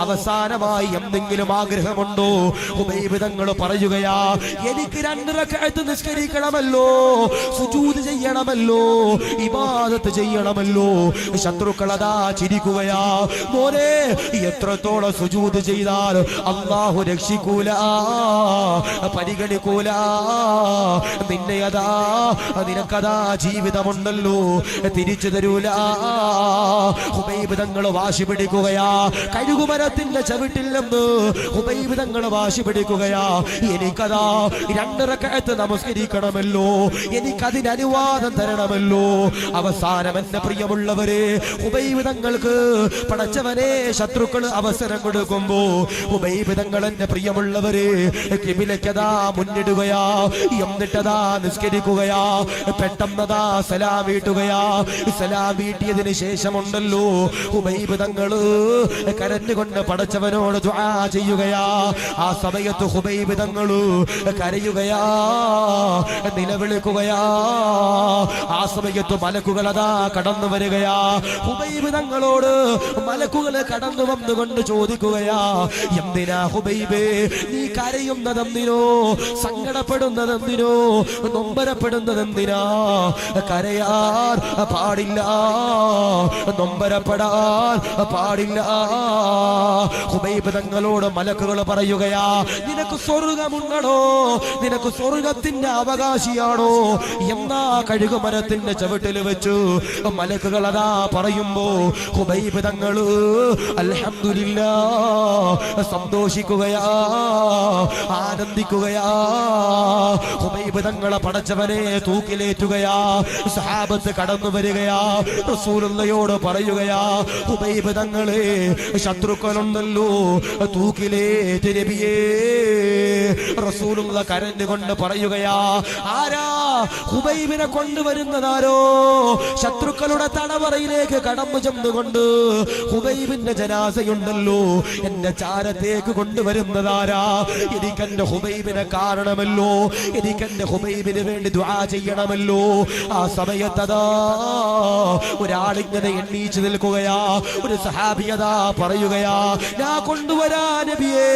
Speaker 2: അവസാനമായി എന്തെങ്കിലും ആഗ്രഹമുണ്ടോ? ഹുബൈബ് തങ്ങൾ പറയുകയാ, എനിക്ക് 2 റക്അത്ത് നിസ്കരിക്കണമല്ലോ, സുജൂദ് ചെയ്യണമല്ലോ, ഇബാദത്ത് ചെയ്യണമല്ലോ. ശത്രുക്കളതാ ചിരിക്കുകയാ. മോനെ, എത്രത്തോളം സുജൂദ് ചെയ്താൽ അല്ലാഹു രക്ഷിക്കൂല, പരിഗണിക്കൂല. നിന്നെ അതാ നിനക്കതാ ജീവിതമുണ്ടല്ലോ, തിരിച്ചു തരൂല. ഹുബൈബ് തങ്ങൾ വാശി പിടിക്കുകയാ. കഴുകുമരത്തിന്റെ ചവിട്ടിൽ നിന്ന് ഹുബൈബ് തങ്ങൾ വാശി പിടിക്കുകയാ. എനിക്കതാ 2 റക്അത്ത് നമസ്കരിക്കണമല്ലോ, എനിക്കതിന് അനുവാദം തരണമല്ലോ. അവസാനം എന്റെ പ്രിയമുള്ളവരെ, ഹുബൈബ് തങ്ങൾക്ക് പടച്ചവനെ ശത്രുക്കൾ അവസരം കൊടുക്കുമ്പോ ഹുബൈബ് തങ്ങൾ എന്റെ പ്രിയമുള്ളവരെ കിബിലക്കതാ മുന്നിടുകയാ. എന്നിട്ടതാ നിസ്കരിക്കുകയാ. പെട്ടെന്നതാ സലാം വീട്ടുകയാ. സലാം വീട്ടിയതിന് ശേഷമുണ്ടല്ലോ ഹുബൈബ് തങ്ങള് കരഞ്ഞുകൊണ്ട് പടച്ചവനോട് ദുആ ചെയ്യുകയാ. ആ സമയത്ത് ഹുബൈബ് തങ്ങള് കരയുകയാ, നിലവിളിക്കുകയാ. ആ സമയത്ത് മലക്കുകളതാ കടന്നു വരികയാ. ഹുബൈബ് തങ്ങളോട് മലക്കുകൾ കടന്നു വന്നുകൊണ്ട് ചോദിക്കുകയാ, എന്തിനാ ഹുബൈബേ നീ കരയുന്നതെന്തിനോ, സങ്കടപ്പെടുന്നതെന്തിനോ, നൊമ്പരപ്പെടുന്നതെന്തിനാ? കരയാൻ പാടില്ല, നൊമ്പരപ്പെടാൻ പാടില്ല. ഹുബൈബ് തങ്ങളോട് മലക്കുകൾ പറയുകയാ, നിനക്ക് സ്വർഗമുണ്ടോ, നിനക്ക് സ്വർഗത്തിന്റെ അവകാശിയാണോ എന്നാ കഴുകുമരത്തിന്റെ ചവിട്ടിൽ വെച്ചു മലക്കുകൾ അതാ പറയുമ്പോ ഹുബൈബ് തങ്ങള് അൽഹംദുലില്ലാഹ് സന്തോഷിക്കുകയാ, ആനന്ദിക്കുകയാ. ഹുബൈബ് തങ്ങളെ പടച്ചവനെ തൂക്കിലേറ്റുകയാ. സഹാബത്ത് കടന്നു വരികയാ. റസൂലുള്ളയോട് പറയുകയാ, ഹുബൈബ് തങ്ങളെ ശത്രുക്കളുണ്ടല്ലോ, തൂക്കിലേറ്റ് നബിയേ. റസൂലുള്ള കരഞ്ഞുകൊണ്ട് പറയുകയാ, ആരാ ഹുബൈബിനെ കൊണ്ടുവരുന്നതാരോ? ശത്രുക്കളുടെ തടവറയിലേക്ക് കടന്നു ചെന്നുകൊണ്ട് ഹുബൈബിന്റെ ജനാസയുണ്ടല്ലോ എന്റെ ചാരത്തേക്ക് കൊണ്ടുവരുന്നതാരാ? എനിക്കെന്റെ ഹുബൈബിനെ കാണണമല്ലോ, എനിക്കെന്റെ ഹുബൈബിന് വേണ്ടി ദുആ ചെയ്യണമല്ലോ. ആ സമയത്തതാ ഒരാളിങ്ങനെ എണ്ണീച്ചു നിൽക്കുകയാ. ഒരു സഹാബിയതാ പറയുകയാ, ഞാൻ കൊണ്ടുവരാ നബിയേ,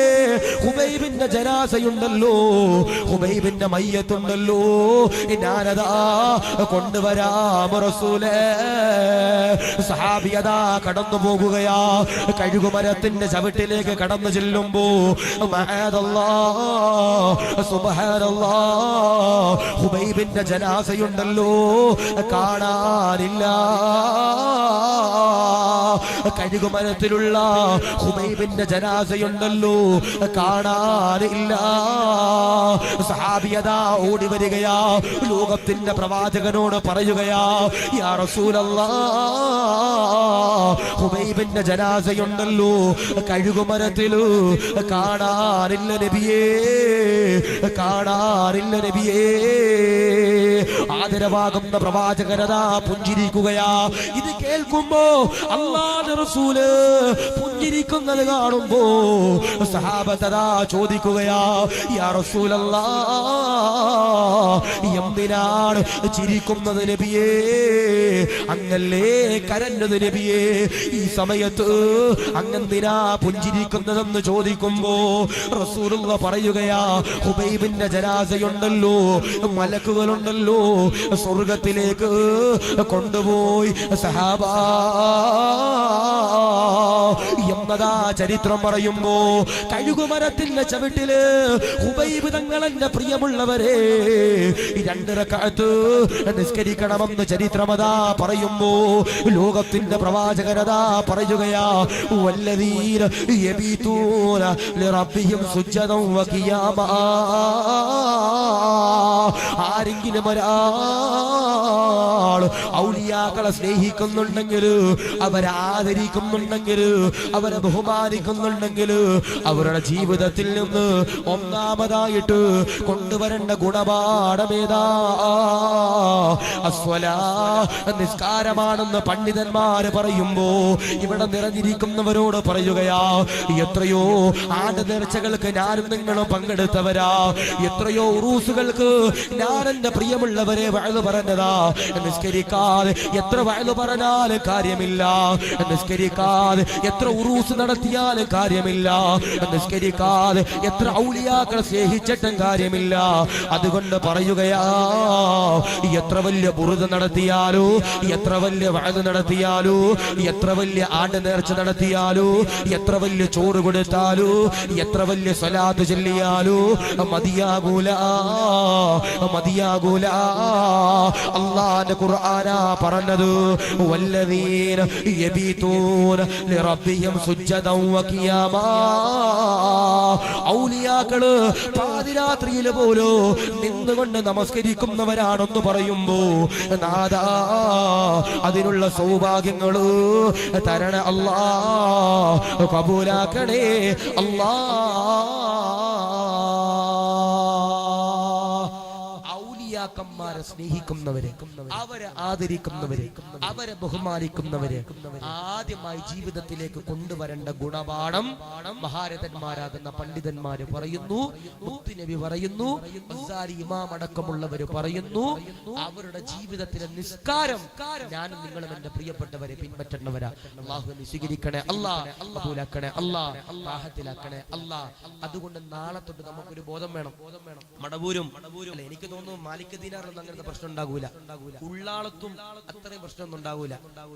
Speaker 2: ഹുബൈബിന്റെ ജനാസയുണ്ടല്ലോ, ഹുബൈബിന്റെ മയ്യത്തുണ്ടല്ലോ, ഞാനതാ കൊണ്ടുവരാം റസൂലേ. സഹാബിയതാ കടന്നു പോകുകയാ. കഴുകുമരത്തിന്റെ ചവിട്ടിലേക്ക് കടന്നു ചെല്ലുമ്പോ മഅദല്ലാഹ് സുബ്ഹാനല്ലാഹ് ഹുബൈബിന്റെ ജനാസയുണ്ടല്ലോ കാണാനില്ല. കഴുകുമരത്തിലുള്ള ഹുബൈബിന്റെ ജനാസയുണ്ടല്ലോ, കാണാനില്ല. സഹാബിയതാ ഓടി വരികയാ, ലോകത്തിന്റെ പ്രവാചകനോട് പറയുകയാ, യാ റസൂലല്ലാഹ്, ഹുബൈബിന്റെ ജനാസയുണ്ടല്ലോ, കഴുകുമരത്തില് കാണാനില്ല നബിയേ, കാണാനില്ല നബിയേ. ആദരവാകുന്ന പ്രവാചകനതാ പുഞ്ചിരിക്കുകയാ. ഇത് കേൾക്കുമ്പോ അല്ലാഹുവിന്റെ റസൂല് പുഞ്ചിരിക്കുന്നത് കാണുമ്പോ സഹാബത്തതാ ചോദിക്കുകയാ, യാ റസൂലല്ലാഹ്, എന്തിനാണ് ചിരിക്കുന്നത് നബിയേ, അങ്ങല്ലേ കരഞ്ഞത് നബിയേ, ഈ സമയത്ത് അങ്ങെന്തിനാ പുഞ്ചിരിക്കുന്നതെന്ന് ചോദിക്കുമ്പോ റസൂലുള്ള പറയുകയാ, ഹുബൈബിന്റെ ജനാസയുണ്ടല്ലോ, മലക്കുകളുണ്ടല്ലോ, സ്വർഗത്തിലേക്ക് കൊണ്ടുപോയി സഹാബാ എന്നതാ ചരിത്രം പറയുമ്പോ കഴുകുമരത്തിന്റെ ചവിട്ടില് ഹുബൈബ് തങ്ങളെന്റെ പ്രിയമുള്ളവരെ 2 റക്അത്ത് നിസ്കരിക്കണമെന്ന് ചരിത്രമതാ പറയുമ്പോ ലോകത്തിന്റെ പ്രവാചകനതാ പറയുകയാ, വല്ലദീന യബീതൂന ലിറബ്ബിഹിം സുജ്ജദൻ വഖിയാമാ. ആരെങ്കിലും ഒരാൾ ഔലിയാക്കളെ സ്നേഹിക്കുന്നുണ്ടെങ്കിൽ, അവരെ ആദരിക്കുന്നുണ്ടെങ്കിൽ, അവരെ ബഹുമാനിക്കുന്നുണ്ടെങ്കിൽ, അവരുടെ ജീവിതത്തിൽ നിന്ന് ഒന്നാമതായിട്ട് കൊണ്ടുവരേണ്ട ഗുണപാഠമേതാ? അസ്വലാ, നിസ്കാരമാണെന്ന് പണ്ഡിതന്മാര് പറയുമ്പോ ഇവിടെ നിറഞ്ഞിരിക്കുന്നവരോട് പറയുകയാ, എത്രയോ ആണ്ട് നേർച്ചകൾക്ക് ഞാനും നിങ്ങളും പങ്കെടുത്തവരാ, എത്രയോ ഉറൂസുകൾക്ക് ഞാൻ എന്റെ പ്രിയമുള്ളവരെ വഅദ് പറഞ്ഞതാ. നിസ്കരിക്കാതെ എത്ര വഅദ് പറഞ്ഞാലും കാര്യമില്ല, നിസ്കരിക്കാതെ എത്ര ഉറൂസ് നടത്തിയാലും കാര്യമില്ല, നിസ്കരിക്കാതെ എത്ര ഔലിയാക്കളെ സ്നേഹിച്ചിട്ടും കാര്യമില്ല. അതുകൊണ്ട് പറയുകയാ, എത്ര വലിയ ബുറുദ് നടത്തിയാലോ, എത്ര വലിയ വഅദ് നടത്തിയാലോ, എത്ര വലിയ ആണ്ട് നേർച്ച നടത്തിയാലോ, എത്ര വലിയ ചോറ് കൊടുത്താലോ, എത്ര വലിയ സ്വലാത്ത് ചൊല്ലിയാലോ മതിയാകൂല, മതിയാകൂല. അല്ലാഹുവിന്റെ ഖുർആനാ പറഞ്ഞത്, വല്ലദീന യബീതൂന ലിറബ്ബിഹിം സുജ്ജദൻ വഖിയാമാ. ഔലിയാക്കള് പാതിരാത്രിയിൽ പോലും നിന്നുകൊണ്ട് നമസ്കരിക്കുന്നവരാണെന്ന് പറയുമ്പോ നാദാ, അതിനുള്ള സൗഭാഗ്യങ്ങള് തരണ അല്ലാഹ്, കബൂലാക്കണേ അല്ലാഹ്. ഔലിയാക്കന്മാരെ സ്നേഹിക്കുന്നവരെ, അവരെ ആദരിക്കുന്നവരെ, അവരെ ബഹുമാനിക്കുന്നവരെ ആദ്യമായി ജീവിതത്തിലേക്ക് കൊണ്ടുവരേണ്ട ഗുണപാഠം മഹാരഥന്മാരാകുന്ന പണ്ഡിതന്മാര് പറയുന്നു, മുത്തുനബി പറയുന്നു, ഗസാലി ഇമാം അടക്കമുള്ളവര് പറയുന്നു, അവരുടെ ജീവിതത്തിലെ നിസ്കാരം ഞാനും നിങ്ങളും എന്റെ പ്രിയപ്പെട്ടവരെ പിൻപറ്റുന്നവരാ. അല്ലാഹു സ്വീകരിക്കണേ അല്ലാഹ്, കബൂലാക്കണേ അല്ലാഹ്, റാഹത്തിലാക്കണേ അല്ലാഹ്. അതുകൊണ്ട് നാളെ തൊട്ട് നമുക്കൊരു ബോധം വേണം. മടവൂരും അല്ലെ, എനിക്ക് തോന്നുന്നു മാലിക് ദീനാറിലൊന്നും അങ്ങനത്തെ പ്രശ്നം ഉണ്ടാകൂല, ഉള്ളാളത്തും അത്രയും പ്രശ്നമൊന്നും ഉണ്ടാകൂല.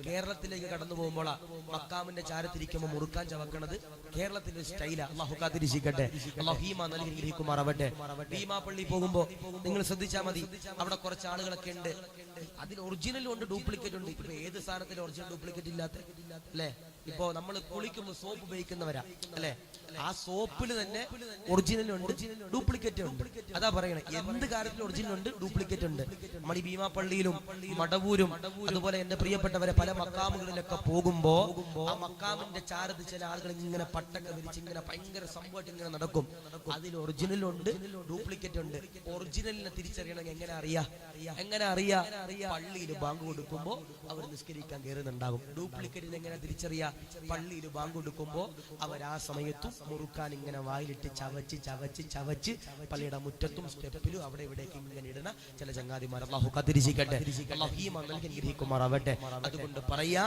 Speaker 2: കേരളത്തിലേക്ക് കടന്നു പോകുമ്പോൾ മക്കാമിന്റെ ചാരത്തിരിക്കുമ്പോൾ മുറുക്കാൻ ചവക്കണത് കേരളത്തിന്റെ സ്റ്റൈലാ. അല്ലാഹു കാത്തിരിക്കട്ടെ, അല്ലാഹു ഈമാൻ നൽകി അനുഗ്രഹിക്കുമാറാവട്ടെ. ഭീമാപള്ളി പോകുമ്പോ നിങ്ങൾ ശ്രദ്ധിച്ചാൽ മതി, അവിടെ കുറച്ച് ആളുകളൊക്കെ ഉണ്ട്, അതിൽ ഒറിജിനലും ഉണ്ട്, ഡ്യൂപ്ലിക്കേറ്റ് ഉണ്ട്. ഇപ്പൊ ഏത് സാധനത്തിൽ ഒറിജിനൽ ഡ്യൂപ്ലിക്കേറ്റ് ഇല്ലാത്ത അല്ലെ? ഇപ്പൊ നമ്മൾ കുളിക്കുമ്പോൾ സോപ്പ് ഉപയോഗിക്കുന്നവരാ അല്ലെ, ആ സോപ്പിൽ തന്നെ ഒറിജിനൽ ഉണ്ട്, ഡ്യൂപ്ലിക്കേറ്റ് ഉണ്ട്. അതാ പറയണേ, എന്ത് കാര്യത്തിൽ ഒറിജിനൽ ഉണ്ട്, ഡ്യൂപ്ലിക്കേറ്റ് ഉണ്ട്. നമ്മുടെ ഈ ഭീമാപള്ളിയിലും മടവൂരും അതുപോലെ എന്റെ പ്രിയപ്പെട്ടവരെ പല മക്കാമുകളിലൊക്കെ പോകുമ്പോ ആ മക്കാമിന്റെ ചാരത്ത് ചില ആളുകൾ ഇങ്ങനെ പട്ടൊക്കെ വിരിച്ച് ഇങ്ങനെ ഭയങ്കര സംഭവമായിട്ട് ഇങ്ങനെ നടക്കും. അതിൽ ഒറിജിനൽ ഉണ്ട്, ഡ്യൂപ്ലിക്കേറ്റ് ഉണ്ട്. ഒറിജിനലിനെ തിരിച്ചറിയണമെങ്കിൽ എങ്ങനെ അറിയാ? പള്ളിയിൽ ബാങ്ക് കൊടുക്കുമ്പോ അവർ നിസ്കരിക്കാൻ കയറുന്നുണ്ടാകും. ഡ്യൂപ്ലിക്കേറ്റിന് എങ്ങനെ തിരിച്ചറിയാ? പള്ളിയിൽ ബാങ്ക് കൊടുക്കുമ്പോ അവർ ആ സമയത്തും മുറുക്കാൻ ഇങ്ങനെ വായിലിട്ട് ചവച്ച് ചവച്ച് ചവച്ച് പള്ളിയുടെ മുറ്റത്തും സ്റ്റെപ്പിലും അവിടെ ഇവിടേക്ക് ഇങ്ങനെ ഇടുന്ന ചില ചങ്ങാതിമാർ. അല്ലാഹു കാത്തിരിക്കട്ടെ, അല്ലാഹു ഈമാൻ നൽകി അനുഗ്രഹിക്കുമാറാവട്ടെ. അതുകൊണ്ട് പറയാ,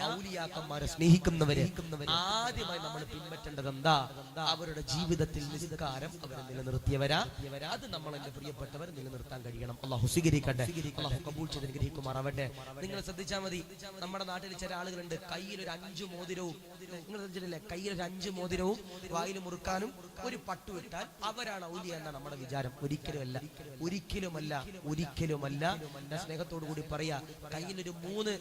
Speaker 2: ഔലിയാക്കന്മാരെ സ്നേഹിക്കുന്നവരെ ആദ്യമായി നമ്മൾ പിൻപറ്റേണ്ടത് എന്താ? അവരുടെ ജീവിതത്തിൽ നിസ്കാരം അവർ നിലനിർത്തിയവരാ. അത് നമ്മൾ എന്റെ പ്രിയപ്പെട്ടവർ നിലനിർത്താൻ കഴിയണം. അല്ലാഹു സ്വീകരിക്കട്ടെ, അല്ലാഹു കബൂൽ ചെയ്ത് അനുഗ്രഹിക്കുമാറാവട്ടെ. നിങ്ങൾ ശ്രദ്ധിച്ചാൽ മതി, നമ്മുടെ നാട്ടിൽ ചില ആളുകളുണ്ട്, കയ്യിൽ ഒരു 5
Speaker 1: മോതിരവും, നിങ്ങൾ ശ്രദ്ധിച്ചിട്ടില്ലേ, കയ്യിൽ ഒരു 5 മോതിരവും വായിൽ മുറുക്കാനും ഒരു പട്ടു ഇട്ടാൽ അവരാണ് ഔലിയ എന്നാണ് നമ്മുടെ വിചാരം. ഒരിക്കലുമല്ല, ഒരിക്കലുമല്ല, ഒരിക്കലുമല്ല. ഞാൻ സ്നേഹത്തോടു കൂടി പറയാ, കയ്യിലൊരു 3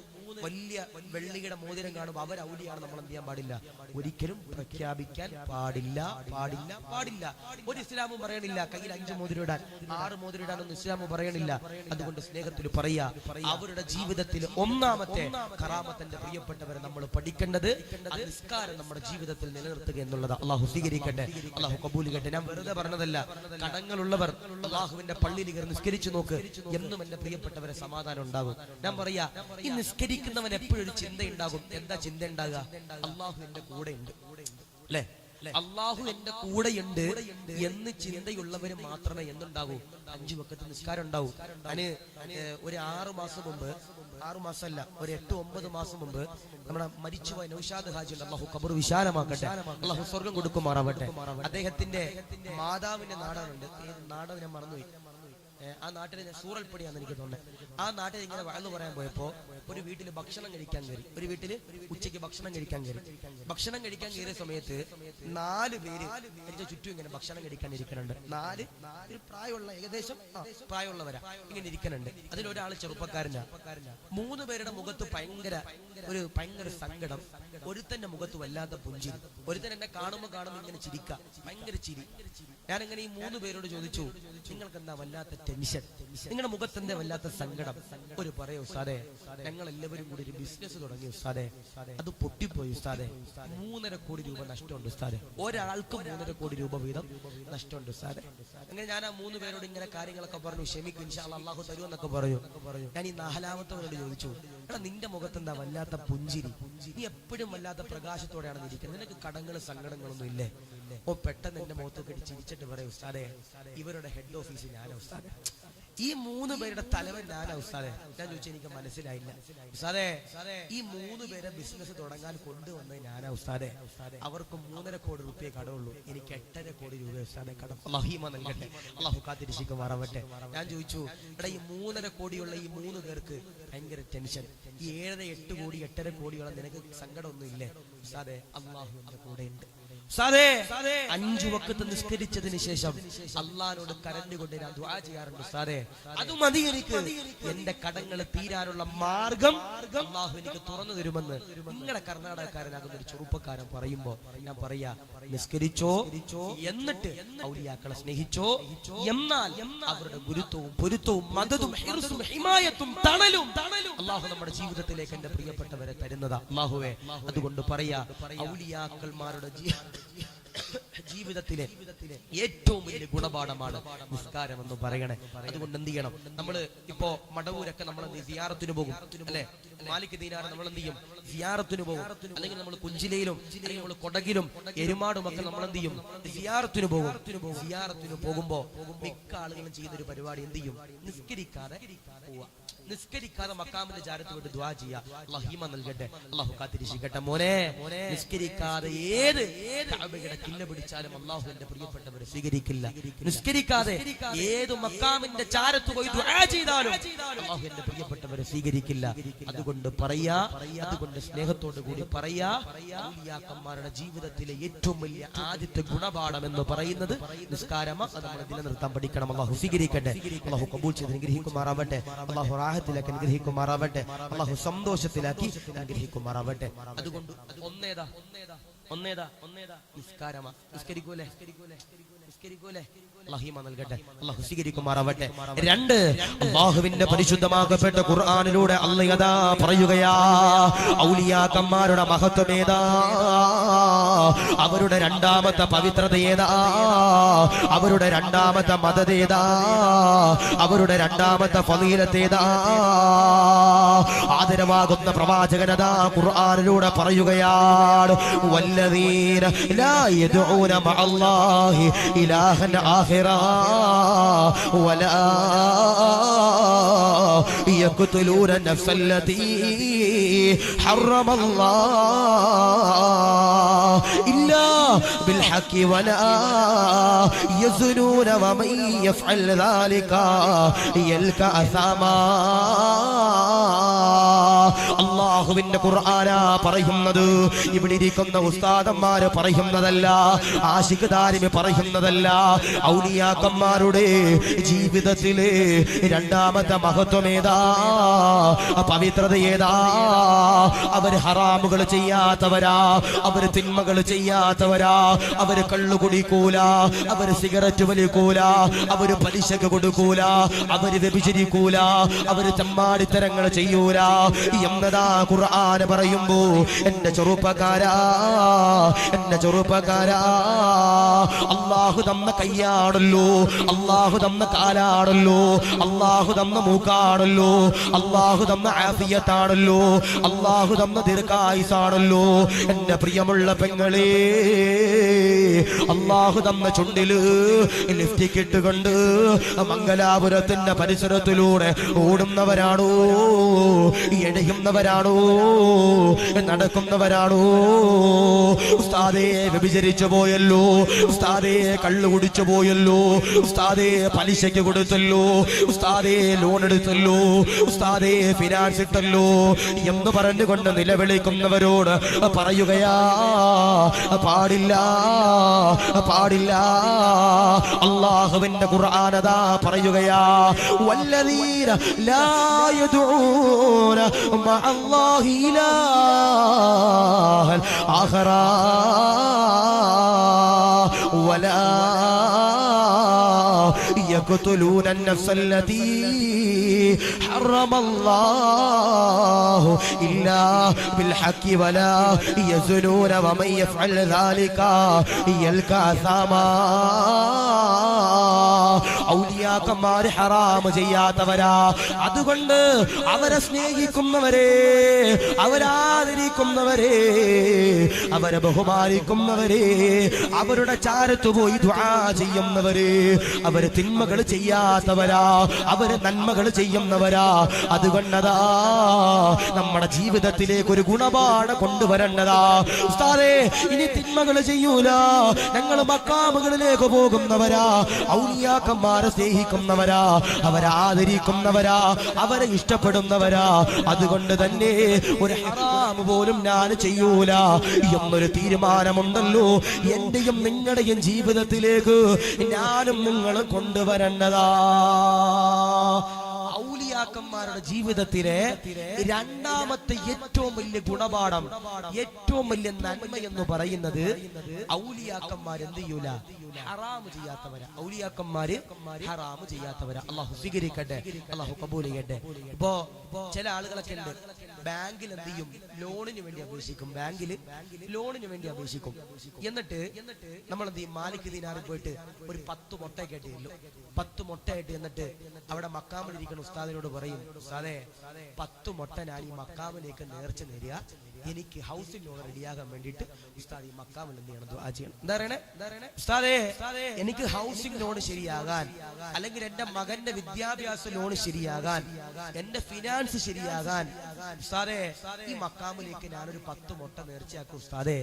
Speaker 1: വലിയ വെള്ളിയുടെ മോതിരം കാണുമ്പോൾ അവർ ഔലിയാണ് നമ്മൾ എന്ത് ചെയ്യാൻ പാടില്ല, ഒരിക്കലും പ്രഖ്യാപിക്കാൻ പാടില്ല, പാടില്ല, പാടില്ല. ഒരു ഇസ്ലാമും പറയണില്ല കയ്യിൽ 5 മോതിരം ഇടാൻ, 6 മോതിരം ഇടാനൊന്നും ഇസ്ലാമും പറയണില്ല. അതുകൊണ്ട് സ്നേഹത്തിൽ പറയാ, അവരുടെ ജീവിതത്തിൽ ഒന്നാമത്തെ കറാമത്തിന്റെ പ്രിയപ്പെട്ടവരെ നമ്മൾ പഠിക്കേണ്ടത് നിസ്കാരം നമ്മുടെ ജീവിതത്തിൽ നിലനിർത്തുക എന്നുള്ളത്. അള്ളാഹു സ്വീകരിക്കട്ടെ, അള്ളാഹു കബൂൽ ചെയ്യട്ടെ. ഞാൻ വെറുതെ പറഞ്ഞതല്ല. കടങ്ങളുള്ളവർ അള്ളാഹുവിന്റെ പള്ളിയിൽ കയറി നിസ്കരിച്ചു നോക്ക്, എന്നും എന്റെ പ്രിയപ്പെട്ടവരെ സമാധാനം ഉണ്ടാകും. ഞാൻ പറയാ, ഈ നിസ്കരിക്കുന്നവൻ എപ്പോഴും ഒരു ചിന്ത ഉണ്ടാകും. എന്താ ചിന്ത ഉണ്ടാകുക? അള്ളാഹു എന്റെ കൂടെ ഉണ്ട്, അല്ലെ? അള്ളാഹു എന്റെ കൂടെയുണ്ട് എന്ന് ചിന്തയുള്ളവര് മാത്രമേ എന്തുണ്ടാകൂ, 5 വഖത്ത് നിസ്കാരം ഉണ്ടാവൂ. അതിന് ഒരു 6 മാസം മുമ്പ്, 6 മാസമല്ല, ഒരു 8-9 മാസം മുമ്പ് നമ്മുടെ മരിച്ചുപോയ നൗഷാദ് ഹാജി ഉണ്ട്, അള്ളാഹു ഖബർ വിശാലമാക്കട്ടെ, അള്ളാഹു സ്വർഗം കൊടുക്കുമാറാവട്ടെ. അദ്ദേഹത്തിന്റെ മാതാവിന്റെ നാടാനുണ്ട്, നാട് ഞാൻ മറന്നുപോയി. ആ നാട്ടിൽ ഞാൻ സൂറൽപ്പടിയാന്ന് എനിക്ക് തോന്നുന്നത്. ആ നാട്ടിൽ ഇങ്ങനെ വഴന്നു പറയാൻ പോയപ്പോ ഒരു വീട്ടിൽ ഭക്ഷണം കഴിക്കാൻ കയറി. ഒരു വീട്ടില് ഉച്ചയ്ക്ക് ഭക്ഷണം കഴിക്കാൻ കയറി. ഭക്ഷണം കഴിക്കാൻ കയറിയ സമയത്ത് 4 പേര് എനിക്ക് ചുറ്റും ഇങ്ങനെ ഭക്ഷണം കഴിക്കാൻ ഇരിക്കുന്നുണ്ട്. 4 ഒരു പ്രായമുള്ള, ഏകദേശം പ്രായമുള്ളവരാ ഇങ്ങനെ ഇരിക്കുന്നുണ്ട്. അതിലൊരാൾ ചെറുപ്പക്കാരനാ. 3 പേരുടെ മുഖത്ത് ഭയങ്കര സങ്കടം. ഒരുത്തന്റെ മുഖത്ത് വല്ലാത്ത പുഞ്ചിരി. ഒരുത്തൻ എന്നെ കാണുമ്പോ ഇങ്ങനെ ചിരിക്ക, ഭയങ്കര ചിരി. ഞാനിങ്ങനെ ഈ 3 പേരോട് ചോദിച്ചു, നിങ്ങൾക്ക് എന്താ വല്ലാത്ത ടെൻഷൻ, നിങ്ങളുടെ മുഖത്ത് എന്താ വല്ലാത്ത സങ്കടം? ഒരു പറയൂ ഉസ്താദേ, ഞങ്ങൾ എല്ലാവരും കൂടി ഒരു ബിസിനസ് തുടങ്ങി ഉസ്താദേ, അത് പൊട്ടിപ്പോയി ഉസ്താദേ, 3.5 കോടി രൂപ നഷ്ടമുണ്ട് ഉസ്താദേ, ഒരാൾക്കും 3.5 കോടി രൂപ വീതം നഷ്ടമുണ്ട് ഉസ്താദേ. അങ്ങനെ ഞാൻ ആ 3 പേരോട് ഇങ്ങനെ കാര്യങ്ങളൊക്കെ പറഞ്ഞു, ക്ഷമിക്കും ഇൻഷാ അല്ലാഹ്, അല്ലാഹു തരുമെന്നൊക്കെ പറഞ്ഞു. ഞാൻ ഈ 4ാമത്തവരോട് ചോദിച്ചു, എടാ നിന്റെ മുഖത്ത് എന്താ വല്ലാത്ത പുഞ്ചിരി, നീ എപ്പോഴും വല്ലാത്ത പ്രകാശത്തോടെയാണ് ഇരിക്കുന്നത്, നിനക്ക് കടങ്ങളും സങ്കടങ്ങളൊന്നും ഇല്ലേ? ഓ പെട്ടെന്ന് എന്റെ മുഖത്തൊക്കെ ചിരിച്ചിട്ട് പറയും, ഉസ്താദേ ഇവരുടെ ഹെഡ് ഓഫീസ് ഞാനാ ഉസ്താദേ, ഈ 3 പേരുടെ തലവൻ ഞാനാ ഉസ്താദേ. ഞാൻ ചോദിച്ചു, എനിക്ക് മനസ്സിലായില്ല ഉസ്താദേ, ഈ 3 പേരെ ബിസിനസ് തുടങ്ങാൻ കൊണ്ടുവന്നത് ഞാനാ ഉസ്താദേ, അവർക്ക് 3.5 കോടി രൂപ കടമുള്ളൂ, എനിക്ക് 8.5 കോടി രൂപ ഉസ്താദേ കടം. അല്ലാഹു നൽകട്ടെ, അല്ലാഹു കാത്തിരിക്കുമാറാവട്ടെ. ഞാൻ ചോദിച്ചു, എടാ ഈ 3.5 കോടിയുള്ള ഈ 3 പേർക്ക് ഭയങ്കര ടെൻഷൻ, ഈ 7-8 കോടി 8.5 കോടിയുള്ള നിനക്ക് സങ്കടമൊന്നും ഇല്ലേ? ഉസ്താദേ അല്ലാഹു എന്റെ കൂടെ ഉണ്ട്. 5 വഖത്ത് നിസ്കരിച്ചതിന് ശേഷം അള്ളാഹിനോട് കരഞ്ഞുകൊണ്ട് ഞാൻ ദുആ ചെയ്യാറുണ്ട് ഉസ്താദേ, അത് മതി എനിക്ക്, എന്റെ കടങ്ങൾ തീരാനുള്ള മാർഗം അള്ളാഹു എനിക്ക് തുറന്നു തരുമെന്ന് നിങ്ങളുടെ കർണാടകക്കാരനാകുന്ന ഒരു ചെറുപ്പക്കാരൻ പറയുമ്പോ ഞാൻ പറയാ, നിസ്കരിച്ചോ, എന്നിട്ട് ഔലിയാക്കളെ സ്നേഹിച്ചോ, എന്നാൽ അവരുടെ ഗുരുത്വവും പൊരുത്തവും മദതും ഹിർസും ഹിമായത്തും തണലും അള്ളാഹു നമ്മുടെ ജീവിതത്തിലേക്ക് എന്റെ പ്രിയപ്പെട്ടവരെ തരുന്നതാ അള്ളാഹുവേ. അതുകൊണ്ട് പറയാ, ഔലിയാക്കന്മാരുടെ ജീവിതത്തിലെ ഏറ്റവും വലിയ ഗുണപാഠമാണ് നിസ്കാരം എന്ന് പറയണേ. അതുകൊണ്ട് എന്ത് ചെയ്യണം, നമ്മള് ഇപ്പോ മടവൂരൊക്കെ നമ്മൾ സിയാറത്തിന് പോകും, അല്ലെ? മാലിക് ദീനാർ നമ്മൾ എന്ത് ചെയ്യും, സിയാറത്തിന് പോകും. അല്ലെങ്കിൽ നമ്മൾ കുഞ്ചിലയിലും അല്ലെങ്കിൽ നമ്മൾ കൊടകിലും എരുമാടും ഒക്കെ നമ്മൾ എന്ത് ചെയ്യും, സിയാറത്തിന് പോകും. സിയാറത്തിന് പോകുമ്പോ മിക്ക ആളുകളും ചെയ്യുന്നൊരു പരിപാടി എന്ത് ചെയ്യും, നിസ്കരിക്കാതെ പോവാ, നിസ്കരിക്കാതെ മക്കാമിന്റെ ചാരത്ത് വേണ്ടി ദുആ ചെയ്യാ. അല്ലാഹു ഈമാൻ നൽകട്ടെ, അല്ലാഹു കാത്തിരിക്കട്ടെ. മോനെ നിസ്കരിക്കാതെ ഏത് കഅബയുടെ കില്ല പിടിച്ചാലും അല്ലാഹു എന്റെ പ്രിയപ്പെട്ടവരെ സ്വീകരിക്കില്ല. നിസ്കരിക്കാതെ ഏത് മക്കാമിന്റെ ചാരത്ത് പോയി ദുആ ചെയ്താലും അല്ലാഹു എന്റെ പ്രിയപ്പെട്ടവരെ സ്വീകരിക്കില്ല. അതുകൊണ്ട് പറയാ, അതുകൊണ്ട് സ്നേഹത്തോടു കൂടി പറയാ, ഔലിയാക്കന്മാരുടെ ജീവിതത്തിലെ ഏറ്റവും വലിയ ആദ്യത്തെ ഗുണപാഠം എന്ന് പറയുന്നത് നിസ്കാരമാണ്. അത് നമ്മൾ നിലനിർത്താൻ പഠിക്കണം. അല്ലാഹു സ്വീകരിക്കട്ടെ, അല്ലാഹു കബൂൽ ചെയ്ത് അനുഗ്രഹിക്കുമാറാവട്ടെ, അല്ലാഹു റാഹത്തിലാക്കി അനുഗ്രഹിക്കുമാറാവട്ടെ, അല്ലാഹു സന്തോഷത്തിലാക്കി അനുഗ്രഹിക്കുമാറാവട്ടെ. അതുകൊണ്ട് ഒന്നേതാ നിസ്കാരമാ. നിസ്കരിക്കൂലേ? അല്ലാഹു ഈമാൻ നൽകട്ടെ, അല്ലാഹു സ്വീകരിക്കുമാറാവട്ടെ. 2, അല്ലാഹുവിന്റെ പരിശുദ്ധമാക്കപ്പെട്ട ഖുർആനിലൂടെ അല്ലാഹു പറയുകയാ, ഔലിയാക്കന്മാരുടെ മഹത്വം ഏതാ, അവരുടെ 2ാമത്തെ പവിത്രത ഏതാ, അവരുടെ 2ാമത്തെ മദത് ഏതാ, അവരുടെ 2ാമത്തെ ഫളീലത്ത് ഏതാ. ആദരവാകുന്ന പ്രവാചകനതാ ഖുർആനിലൂടെ പറയുകയാണ്, വല്ലദീന ലാ യദ്ഊന മഅല്ലാഹി ഇലാഹൻ ആഖിറാ വലാ യഖ്തുലൂന നഫ്സല്ലതീ ഹറമല്ലാഹു ഇല്ലാ ബിൽഹഖി വലാ യസ്നൂന വമൻ യഫ്അൽ ദാലിക യൽക അസാമാ. അല്ലാഹു അല്ലാഹുവിന്റെ ഖുർആനാ പറയുന്നത്. ഇവിടെ ഇരിക്കുന്ന ഉസ്താദന്മാര് പറയുന്നതല്ല, ആശിഖ് ദാരിമി പറയുന്നതല്ല. ഔലിയാക്കന്മാരുടെ ജീവിതത്തിലെ രണ്ടാമത്തെ മഹത്വം ഏതാ, പവിത്രത ഏതാ? അവര് ഹറാമുകൾ ചെയ്യാത്തവരാ, അവര് തിന്മകൾ ചെയ്യാത്തവരാ, അവര് കള്ളു കുടിക്കൂല, അവര് സിഗരറ്റ് വലിക്കൂല, അവര് പലിശക്ക് കൊടുക്കൂല, അവര് വ്യഭിചരിക്കൂല, അവര് ചമ്മാടിത്തരങ്ങൾ ചെയ്യൂല എന്നതാ ഖുർആൻ പറയുമ്പോ എന്റെ ചെറുപ്പക്കാരാ, എന്റെ ചെറുപ്പക്കാരാ, അല്ലാഹു തന്ന കയ്യാണല്ലോ, അല്ലാഹു തന്ന കാലാണല്ലോ, അല്ലാഹു തന്ന മൂക്കാണല്ലോ, അല്ലാഹു തന്ന ആഫിയത്താണല്ലോ, അല്ലാഹു തന്ന ദീർഘായുസാണല്ലോ. എന്റെ പ്രിയമുള്ള പെങ്ങളെ, അല്ലാഹു തന്ന ചുണ്ടില് ലിഫ്റ്റിക് ഇട്ടുകൊണ്ട് മംഗലാപുരത്തിന്റെ പരിസരത്തിലൂടെ ഓടുന്നവരാണോ, എഴയുന്നവരാണോ, നടക്കുന്നവരാണോ? ഉസ്താദേ വ്യഭിചരിച്ചു പോയല്ലോ, ഉസ്താദേ കള്ളു കുടിച്ചു പോയല്ലോ, ഉസ്താദേ പലിശയ്ക്ക് കൊടുത്തല്ലോ, ഉസ്താദേ ലോൺ എടുത്തല്ലോ, ഉസ്താദേ ഫിനാൻസ് ഇട്ടല്ലോ എന്ന് പറഞ്ഞുകൊണ്ട് നിലവിളിക്കുന്നവരോട് പറയുകയാ, പാടില്ല, പാടില്ല. അല്ലാഹുവിന്റെ ഖുർആനതാ പറയുകയാ, വല്ലദീന ലാ യദഊന മഅല്ലാഹി ഇലാഹൻ ആഖറ വലാ يقتلون النفس التي حرم الله إلا بالحق ولا يزنون ومن يفعل ذلك يلقى أثاما. ഔലിയാക്കന്മാര് ഹറാം ചെയ്യാത്തവരാ. അതുകൊണ്ട് അവരെ സ്നേഹിക്കുന്നവരെ, അവരാദരിക്കുന്നവരെ, അവരെ ബഹുമാനിക്കുന്നവരെ, അവരുടെ ചാരത്ത് പോയി ദുആ ചെയ്യുന്നവരെ, അവര് തിന്മകൾ ചെയ്യാത്തവരാ, അവര് നന്മകൾ ചെയ്യുന്നവരാ. അതുകൊണ്ടതാ നമ്മുടെ ജീവിതത്തിലേക്ക് ഒരു ഗുണപാഠം കൊണ്ടുവരേണ്ടതാ. ഉസ്താദേ ഇനി തിന്മകൾ ചെയ്യൂല, ഞങ്ങൾ മക്കാമുകളിലേക്ക് പോകുന്നവരാ, ഔലിയാക്കന്മാരെ സ്നേഹിക്കുന്നവരാ, അവരെ ആദരിക്കുന്നവരാ, അവരെ ഇഷ്ടപ്പെടുന്നവരാ. അതുകൊണ്ട് തന്നെ ഒരു ഹറാം പോലും ഞാൻ ചെയ്യൂല എന്നൊരു തീരുമാനമുണ്ടല്ലോ. എന്റെയും നിങ്ങളുടെയും ജീവിതത്തിലേക്ക് ഞാനും നിങ്ങൾ കൊണ്ടുവരേണ്ടതാ. ഔലിയാക്കന്മാരുടെ ജീവിതത്തിലെ രണ്ടാമത്തെ ഏറ്റവും വലിയ ഗുണപാഠം, ഏറ്റവും വലിയ നന്മ എന്ന് പറയുന്നത് ഔലിയാക്കന്മാർ എന്ത് ചെയ്യൂല, ഹറാം ചെയ്യാത്തവരാ. ഔലിയാക്കന്മാര് ഹറാം ചെയ്യാത്തവരാ. അള്ളാഹു സ്വീകരിക്കട്ടെ, അള്ളാഹു കബൂൽ ചെയ്യട്ടെ. ഇപ്പോ ചില ആളുകളൊക്കെ ഉണ്ട്, ബാങ്കിൽ എന്ത് ചെയ്യും, ലോണിന് വേണ്ടി അപേക്ഷിക്കും, ബാങ്കിൽ ലോണിന് വേണ്ടി അപേക്ഷിക്കും. എന്നിട്ട് നമ്മൾ എന്ത് ചെയ്യും, മാലിക് ദിനാറിൽ പോയിട്ട് ഒരു 10 മുട്ടയൊക്കെ ആയിട്ട് ചെല്ലും. 10 മുട്ടയായിട്ട് എന്നിട്ട് അവിടെ മക്കാമിലിരിക്കുന്ന ഉസ്താദിനോട് പറയും, ഉസ്താദേ 10 മുട്ട ഞാൻ ഈ മക്കാമിലേക്ക് നേർച്ച നേരിയ, എനിക്ക് ഹൗസിംഗ് ലോൺ റെഡിയാകാൻ വേണ്ടിയിട്ട് ഉസ്താദ് ഈ മക്കാമിൽ എന്ത് ചെയ്യണം, ദുആ ചെയ്യണം. എന്താ പറയണേ, ഉസ്താദേ എനിക്ക് ഹൗസിംഗ് ലോൺ ശരിയാകാൻ, അല്ലെങ്കിൽ എന്റെ മകന്റെ വിദ്യാഭ്യാസ ലോൺ ശരിയാകാൻ, എന്റെ ഫിനാൻസ് ശരിയാകാൻ, ഉസ്താദേ ഈ മക്കാമിലേക്ക് ഞാനൊരു 10 മുട്ട നേർച്ചയാക്കും ഉസ്താദേ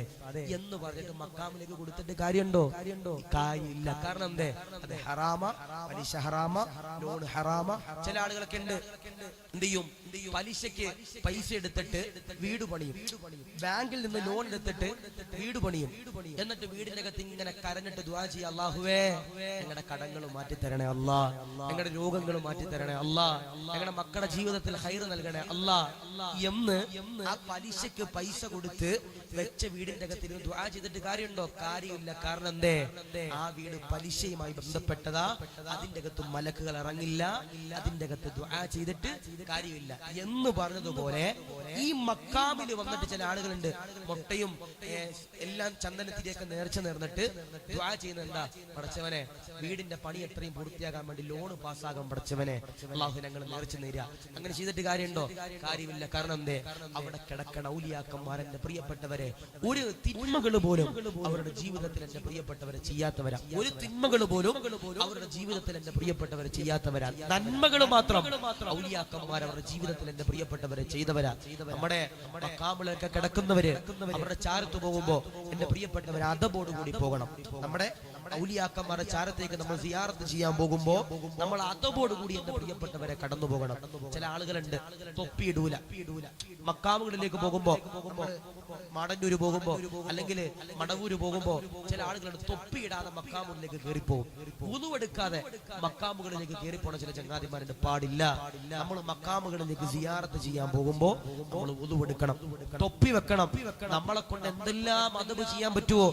Speaker 1: എന്ന് പറഞ്ഞിട്ട് മക്കാമിലേക്ക് കൊടുത്തിട്ട് കാര്യമുണ്ടോ? കാര്യമില്ല. കാരണം എന്തേ, അത് ഹറാമ, പലിശ ഹറാമ, ലോൺ ഹറാമ. ചില ആളുകളൊക്കെ ഉണ്ട്, എന്ത് ചെയ്യും, പലിശക്ക് പൈസ എടുത്തിട്ട് വീട് പണിയും, ബാങ്കിൽ നിന്ന് ലോൺ എടുത്തിട്ട് വീട് പണിയും. എന്നിട്ട് വീടിന്റെ അകത്ത് ഇങ്ങനെ കരഞ്ഞിട്ട് ദുആ ചെയ്യുക, അല്ലാഹുവേ ഞങ്ങളുടെ കടങ്ങൾ മാറ്റി തരണേ അല്ലാ, ഞങ്ങളുടെ രോഗങ്ങൾ മാറ്റി തരണേ അല്ലാ, ഞങ്ങളുടെ മക്കളുടെ ജീവിതത്തിൽ ഹൈർ നൽകണേ അല്ലാ എന്ന് ആ പലിശക്ക് പൈസ കൊടുത്ത് വെച്ച വീടിന്റെ അകത്ത് ഇരുന്ന് ദുആ ചെയ്തിട്ട് കാര്യമുണ്ടോ? കാര്യമില്ല. കാരണം എന്തേ, ആ വീട് പലിശയുമായി ബന്ധപ്പെട്ടതാ. അതിന്റെ അകത്ത് മലക്കുകൾ ഇറങ്ങില്ല, അതിന്റെ അകത്ത് ദുആ ചെയ്തിട്ട് കാര്യമില്ല എന്ന് പറഞ്ഞതുപോലെ ഈ മക്കാമിൽ വന്നിട്ട് ചില ആളുകളുണ്ട്, മുട്ടയും എല്ലാം ചന്ദനത്തിലേക്ക് നേർച്ച നേർന്നിട്ട് ദുആ ചെയ്യുന്നത് എന്താ, പടച്ചവനെ വീടിന്റെ പണി എത്രയും പൂർത്തിയാകാൻ വേണ്ടി ലോൺ പാസ്സാകാൻ പടച്ചവനെ അല്ലാഹു ഞങ്ങൾ നേർച്ച നേരുക. അങ്ങനെ ചെയ്തിട്ട് കാര്യമുണ്ടോ? കാര്യമില്ല. കാരണം എന്തേ, അവിടെ കിടക്കണ ഔലിയാക്കന്മാരെന്റെ പ്രിയപ്പെട്ടവരെ ഒരു തിന്മകൾ പോലും അവരുടെ ജീവിതത്തിൽ എന്റെ പ്രിയപ്പെട്ടവരെ ചെയ്യാത്തവരാ. ഒരു തിന്മകൾ പോലും അവരുടെ ജീവിതത്തിൽ എന്റെ പ്രിയപ്പെട്ടവരെ ചെയ്യാത്തവരാ. നന്മകൾ മാത്രം ഔലിയാക്കന്മാർ അവരുടെ ജീവിതത്തിൽ എന്റെ പ്രിയപ്പെട്ടവരെ ചെയ്തവരാ. നമ്മുടെ മക്കാമിലൊക്കെ കിടക്കുന്നവര് അവരുടെ ചാരത്ത് പോകുമ്പോ എന്റെ പ്രിയപ്പെട്ടവരെ അതബോട് കൂടി പോകണം. നമ്മുടെ ഔലിയാക്കന്മാരുടെ ചാരത്തേക്ക് നമ്മൾ സിയാറത്ത് ചെയ്യാൻ പോകുമ്പോ നമ്മൾ അതോടുകൂടി എന്റെ പ്രിയപ്പെട്ടവരെ കടന്നു പോകണം. ചില ആളുകളുണ്ട് തൊപ്പിയിടൂല. മക്കാമുകളിലേക്ക് പോകുമ്പോ, മാടന്നൂര് പോകുമ്പോ അല്ലെങ്കിൽ മടവൂര് പോകുമ്പോ ചില ആളുകളുണ്ട് തൊപ്പിയിടാതെ മക്കാമുകളിലേക്ക് കയറിപ്പോകും. ഉളുവെടുക്കാതെ മക്കാമുകളിലേക്ക് കയറിപ്പോണ ചില ചങ്ങാതിമാരുണ്ട്. പാടില്ല. നമ്മൾ മക്കാമുകളിലേക്ക് സിയാറത്ത് ചെയ്യാൻ പോകുമ്പോ നമ്മൾ ഉളുവെടുക്കണം, തൊപ്പി വെക്കണം. നമ്മളെ കൊണ്ട് എന്തെല്ലാം അദബ് ചെയ്യാൻ പറ്റുമോ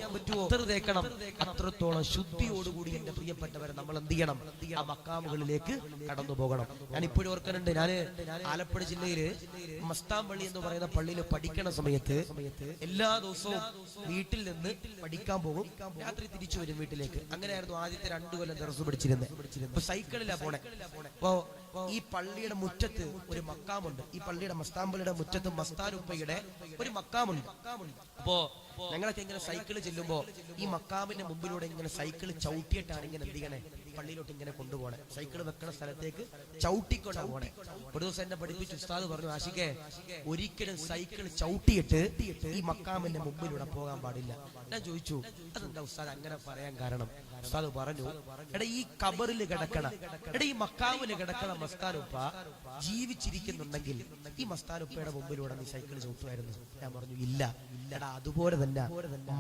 Speaker 1: അത്ര തേക്കണം. അത്രത്തോളം ശുദ്ധിയോടുകൂടി എന്റെ പ്രിയപ്പെട്ടവരെ നമ്മൾ എന്ത് ചെയ്യണം? ആ മക്കാമുകളിലേക്ക് കടന്നു പോകണം. ഞാൻ ഇപ്പോഴും ഓർക്കുന്നുണ്ട്, ഞാൻ ആലപ്പുഴ ജില്ലയില് മസ്താംപള്ളി എന്ന് പറയുന്ന പള്ളിയിൽ പഠിക്കണ സമയത്ത് എല്ലാ ദിവസവും വീട്ടിൽ നിന്ന് പഠിക്കാൻ പോകും, രാത്രി തിരിച്ചു വരും വീട്ടിലേക്ക്. അങ്ങനെയായിരുന്നു ആദ്യത്തെ 2 കൊല്ലം ദർസ് പഠിച്ചിരുന്നത്. ഇപ്പൊ സൈക്കിളിലാ പോണേ. അപ്പോ ഈ പള്ളിയുടെ മുറ്റത്ത് ഒരു മക്കാമുണ്ട്. ഈ പള്ളിയുടെ മസ്താംപള്ളിയുടെ മുറ്റത്ത് മസ്താനുപ്പയുടെ ഒരു മക്കാമുണ്ട്. അപ്പോ ഞങ്ങളൊക്കെ ഇങ്ങനെ സൈക്കിൾ ചെല്ലുമ്പോ ഈ മക്കാമിന്റെ മുമ്പിലൂടെ ഇങ്ങനെ സൈക്കിൾ ചവിട്ടിയിട്ടാണ് ഇങ്ങനെ എന്ത് ചെയ്യണേ, പള്ളിയിലോട്ട് ഇങ്ങനെ കൊണ്ടുപോകണേ. സൈക്കിൾ വെക്കണ സ്ഥലത്തേക്ക് ചവിട്ടിക്കൊണ്ട് പോകണേ. ഒരു ദിവസം എന്നെ പഠിപ്പിച്ച് ഉസ്താദ് പറഞ്ഞു, ആഷിഖേ, ഒരിക്കലും സൈക്കിൾ ചവിട്ടിയിട്ട് ഈ മക്കാമിന്റെ മുമ്പിലൂടെ പോകാൻ പാടില്ല. ഞാൻ ചോദിച്ചു, അതെന്താ ഉസ്താദ് അങ്ങനെ പറയാൻ കാരണം? ഉസ്താദ് പറഞ്ഞു, എടാ ഈ കബറിൽ കിടക്കണ, എടാ ഈ മക്കാമിൽ കിടക്കണ മസ്താനുപ്പ ജീവിച്ചിരിക്കുന്നുണ്ടെങ്കിൽ ഈ മസ്താനുപ്പയുടെ മുമ്പിലൂടെ നീ സൈക്കിൾ ചവിട്ടുമായിരുന്നു? ഞാൻ പറഞ്ഞു, ഇല്ല. എടാ അതുപോലെ തന്നെ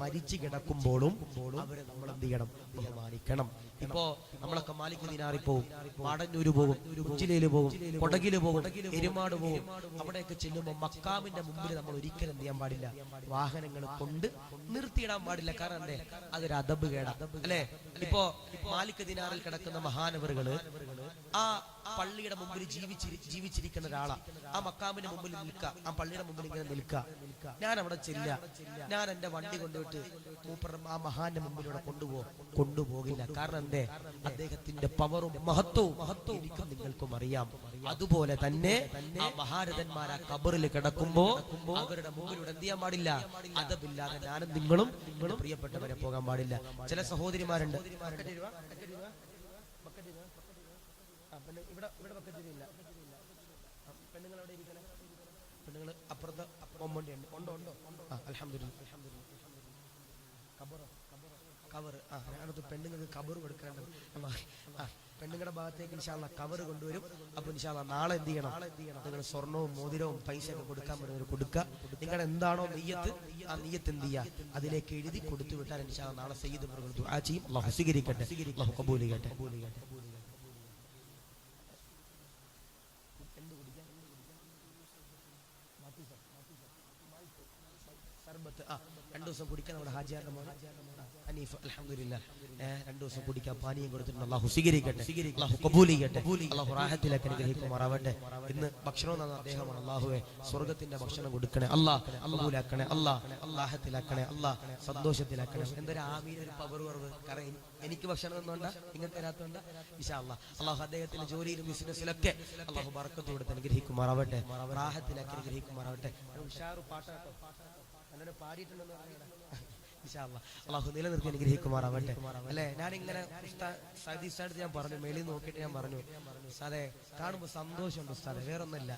Speaker 1: മരിച്ചു കിടക്കുമ്പോഴും അവരെ നമ്മൾ എന്ത് ചെയ്യണം? ബഹുമാനിക്കണം. ഇപ്പോ നമ്മളൊക്കെ മാലിക് ദിനാറിൽ പോകും, മാടന്നൂര് പോകും, ഉച്ചിലയില് പോകും, കൊടകില് പോകും, എരുമാട് പോകും. അവിടെയൊക്കെ ചെല്ലുമ്പോൾ മക്കാമിന്റെ മുമ്പിൽ നമ്മൾ ഒരിക്കലും എന്ത് ചെയ്യാൻ പാടില്ല? വാഹനങ്ങൾ കൊണ്ട് നിർത്തിയിടാൻ പാടില്ല. കാരണം എന്തേ? അതൊരു അദബ് കേടാ, അല്ലെ? ഇപ്പോ മാലിക് ദിനാറിൽ കിടക്കുന്ന മഹാനവറുകള് ആ പള്ളിയുടെ മുമ്പിൽ ജീവിച്ചിരിക്കുന്ന ഒരാളാ. ആ മക്കാമിന്റെ മുമ്പിൽ നിൽക്കുക, ആ പള്ളിയുടെ മുമ്പിൽ ഇങ്ങനെ നിൽക്കുക. ഞാൻ അവിടെ ചെല്ല, ഞാൻ എന്റെ വണ്ടി കൊണ്ടുപോയിട്ട് മൂപ്പർ ആ മഹാന്റെ മുമ്പിലൂടെ കൊണ്ടുപോകില്ല. കാരണം എന്തേ? അദ്ദേഹത്തിന്റെ പവറും മഹത്വവും എനിക്കും നിങ്ങൾക്കും അറിയാം. അതുപോലെ തന്നെ ആ മഹാരഥന്മാർ ആ കബറിൽ കിടക്കുമ്പോ അവരുടെ മുമ്പിലൂടെ എന്ത് ചെയ്യാൻ പാടില്ല? അതബില്ലാതെ ഞാനും നിങ്ങളും പ്രിയപ്പെട്ടവരെ പോകാൻ പാടില്ല. ചില സഹോദരിമാരുണ്ട്, പെണ്ണുങ്ങൾ അപ്പുറത്ത് ഉണ്ടോ? കവറ് ഞാനത് പെണ്ണുങ്ങൾക്ക് കവറ് കൊടുക്കേണ്ടത്. പെണ്ണുങ്ങളുടെ ഭാഗത്തേക്ക് ഇൻഷാ അല്ലാഹ് കവറ് കൊണ്ടുവരും. അപ്പൊ ഇൻഷാ അല്ലാഹ് നാളെ എന്ത് ചെയ്യണം? നിങ്ങൾ സ്വർണവും മോതിരവും പൈസയൊക്കെ കൊടുക്കാൻ പറ്റുന്നവർ കൊടുക്കുക. നിങ്ങളുടെ എന്താണോ നിയ്യത്ത്, ആ നിയ്യത്ത് എന്ത് ചെയ്യുക? അതിലേക്ക് എഴുതി കൊടുത്തു വിട്ടാൽ ഇൻഷാ അല്ലാഹ് നാളെ സയ്യിദ് ദുആ ചെയ്യും. അല്ലാഹു സ്വീകരിക്കട്ടെ, അല്ലാഹു കബൂൽ ചെയ്യട്ടെ. സർബത്ത് 2 ദിവസം കുടിക്കാൻ നമ്മുടെ ഹാജിയാരുടെ മോനെ ഹനീഫ് അൽഹംദുലില്ലാഹ് 2 ദിവസം കുടിക്കാൻ പാനീയം കൊടുത്തിട്ടുണ്ട്. അല്ലാഹു സ്വീകരിക്കട്ടെ, അല്ലാഹു കബൂൽ ചെയ്യട്ടെ, അല്ലാഹു റാഹത്തിലേക്ക് അനുഗ്രഹിക്കുമാറാവട്ടെ. ഇന്ന് ഭക്ഷണം തന്ന അദ്ദേഹമാണ്. അല്ലാഹുവേ, സ്വർഗ്ഗത്തിന്റെ ഭക്ഷണം കൊടുക്കണേ അല്ലാഹ്, കബൂലാക്കണേ അല്ലാഹ്, റാഹത്തിലാക്കണേ അല്ലാഹ്, സന്തോഷത്തിലാക്കണേ. എന്തൊരു ആമീൻ, ഒരു പവർ കുറവ്. കാരണം എനിക്ക് ഭക്ഷണം തന്നോണ്ടാ, നിങ്ങൾക്ക് തരാത്തോണ്ടാ? ഇൻഷാ അല്ലാഹ് അല്ലാഹു അദ്ദേഹത്തിന്റെ ജോലിയിലും ബിസിനസ്സിലൊക്കെ അല്ലാഹു ബറക്കത്ത് കൊടുത്ത് അനുഗ്രഹിക്കുമാറാവട്ടെ, റാഹത്തിലാക്കി അനുഗ്രഹിക്കുമാറാവട്ടെ. ഉഷാറ് പാട്ടാട്ടോ, അങ്ങനെ പാടിയിട്ടുണ്ടെന്ന് പറയുന്നത് അല്ലാഹു നിലനിർത്തി അനുഗ്രഹിക്കുമാറാവട്ടെ. അല്ലെ, ഞാനിങ്ങനെ ഉസ്താദ് ഞാൻ പറഞ്ഞു, മേളിൽ നോക്കിയിട്ട് ഞാൻ പറഞ്ഞു, ഉസ്താദെ കാണുമ്പോൾ സന്തോഷമുണ്ട് ഉസ്താദെ, വേറൊന്നല്ല.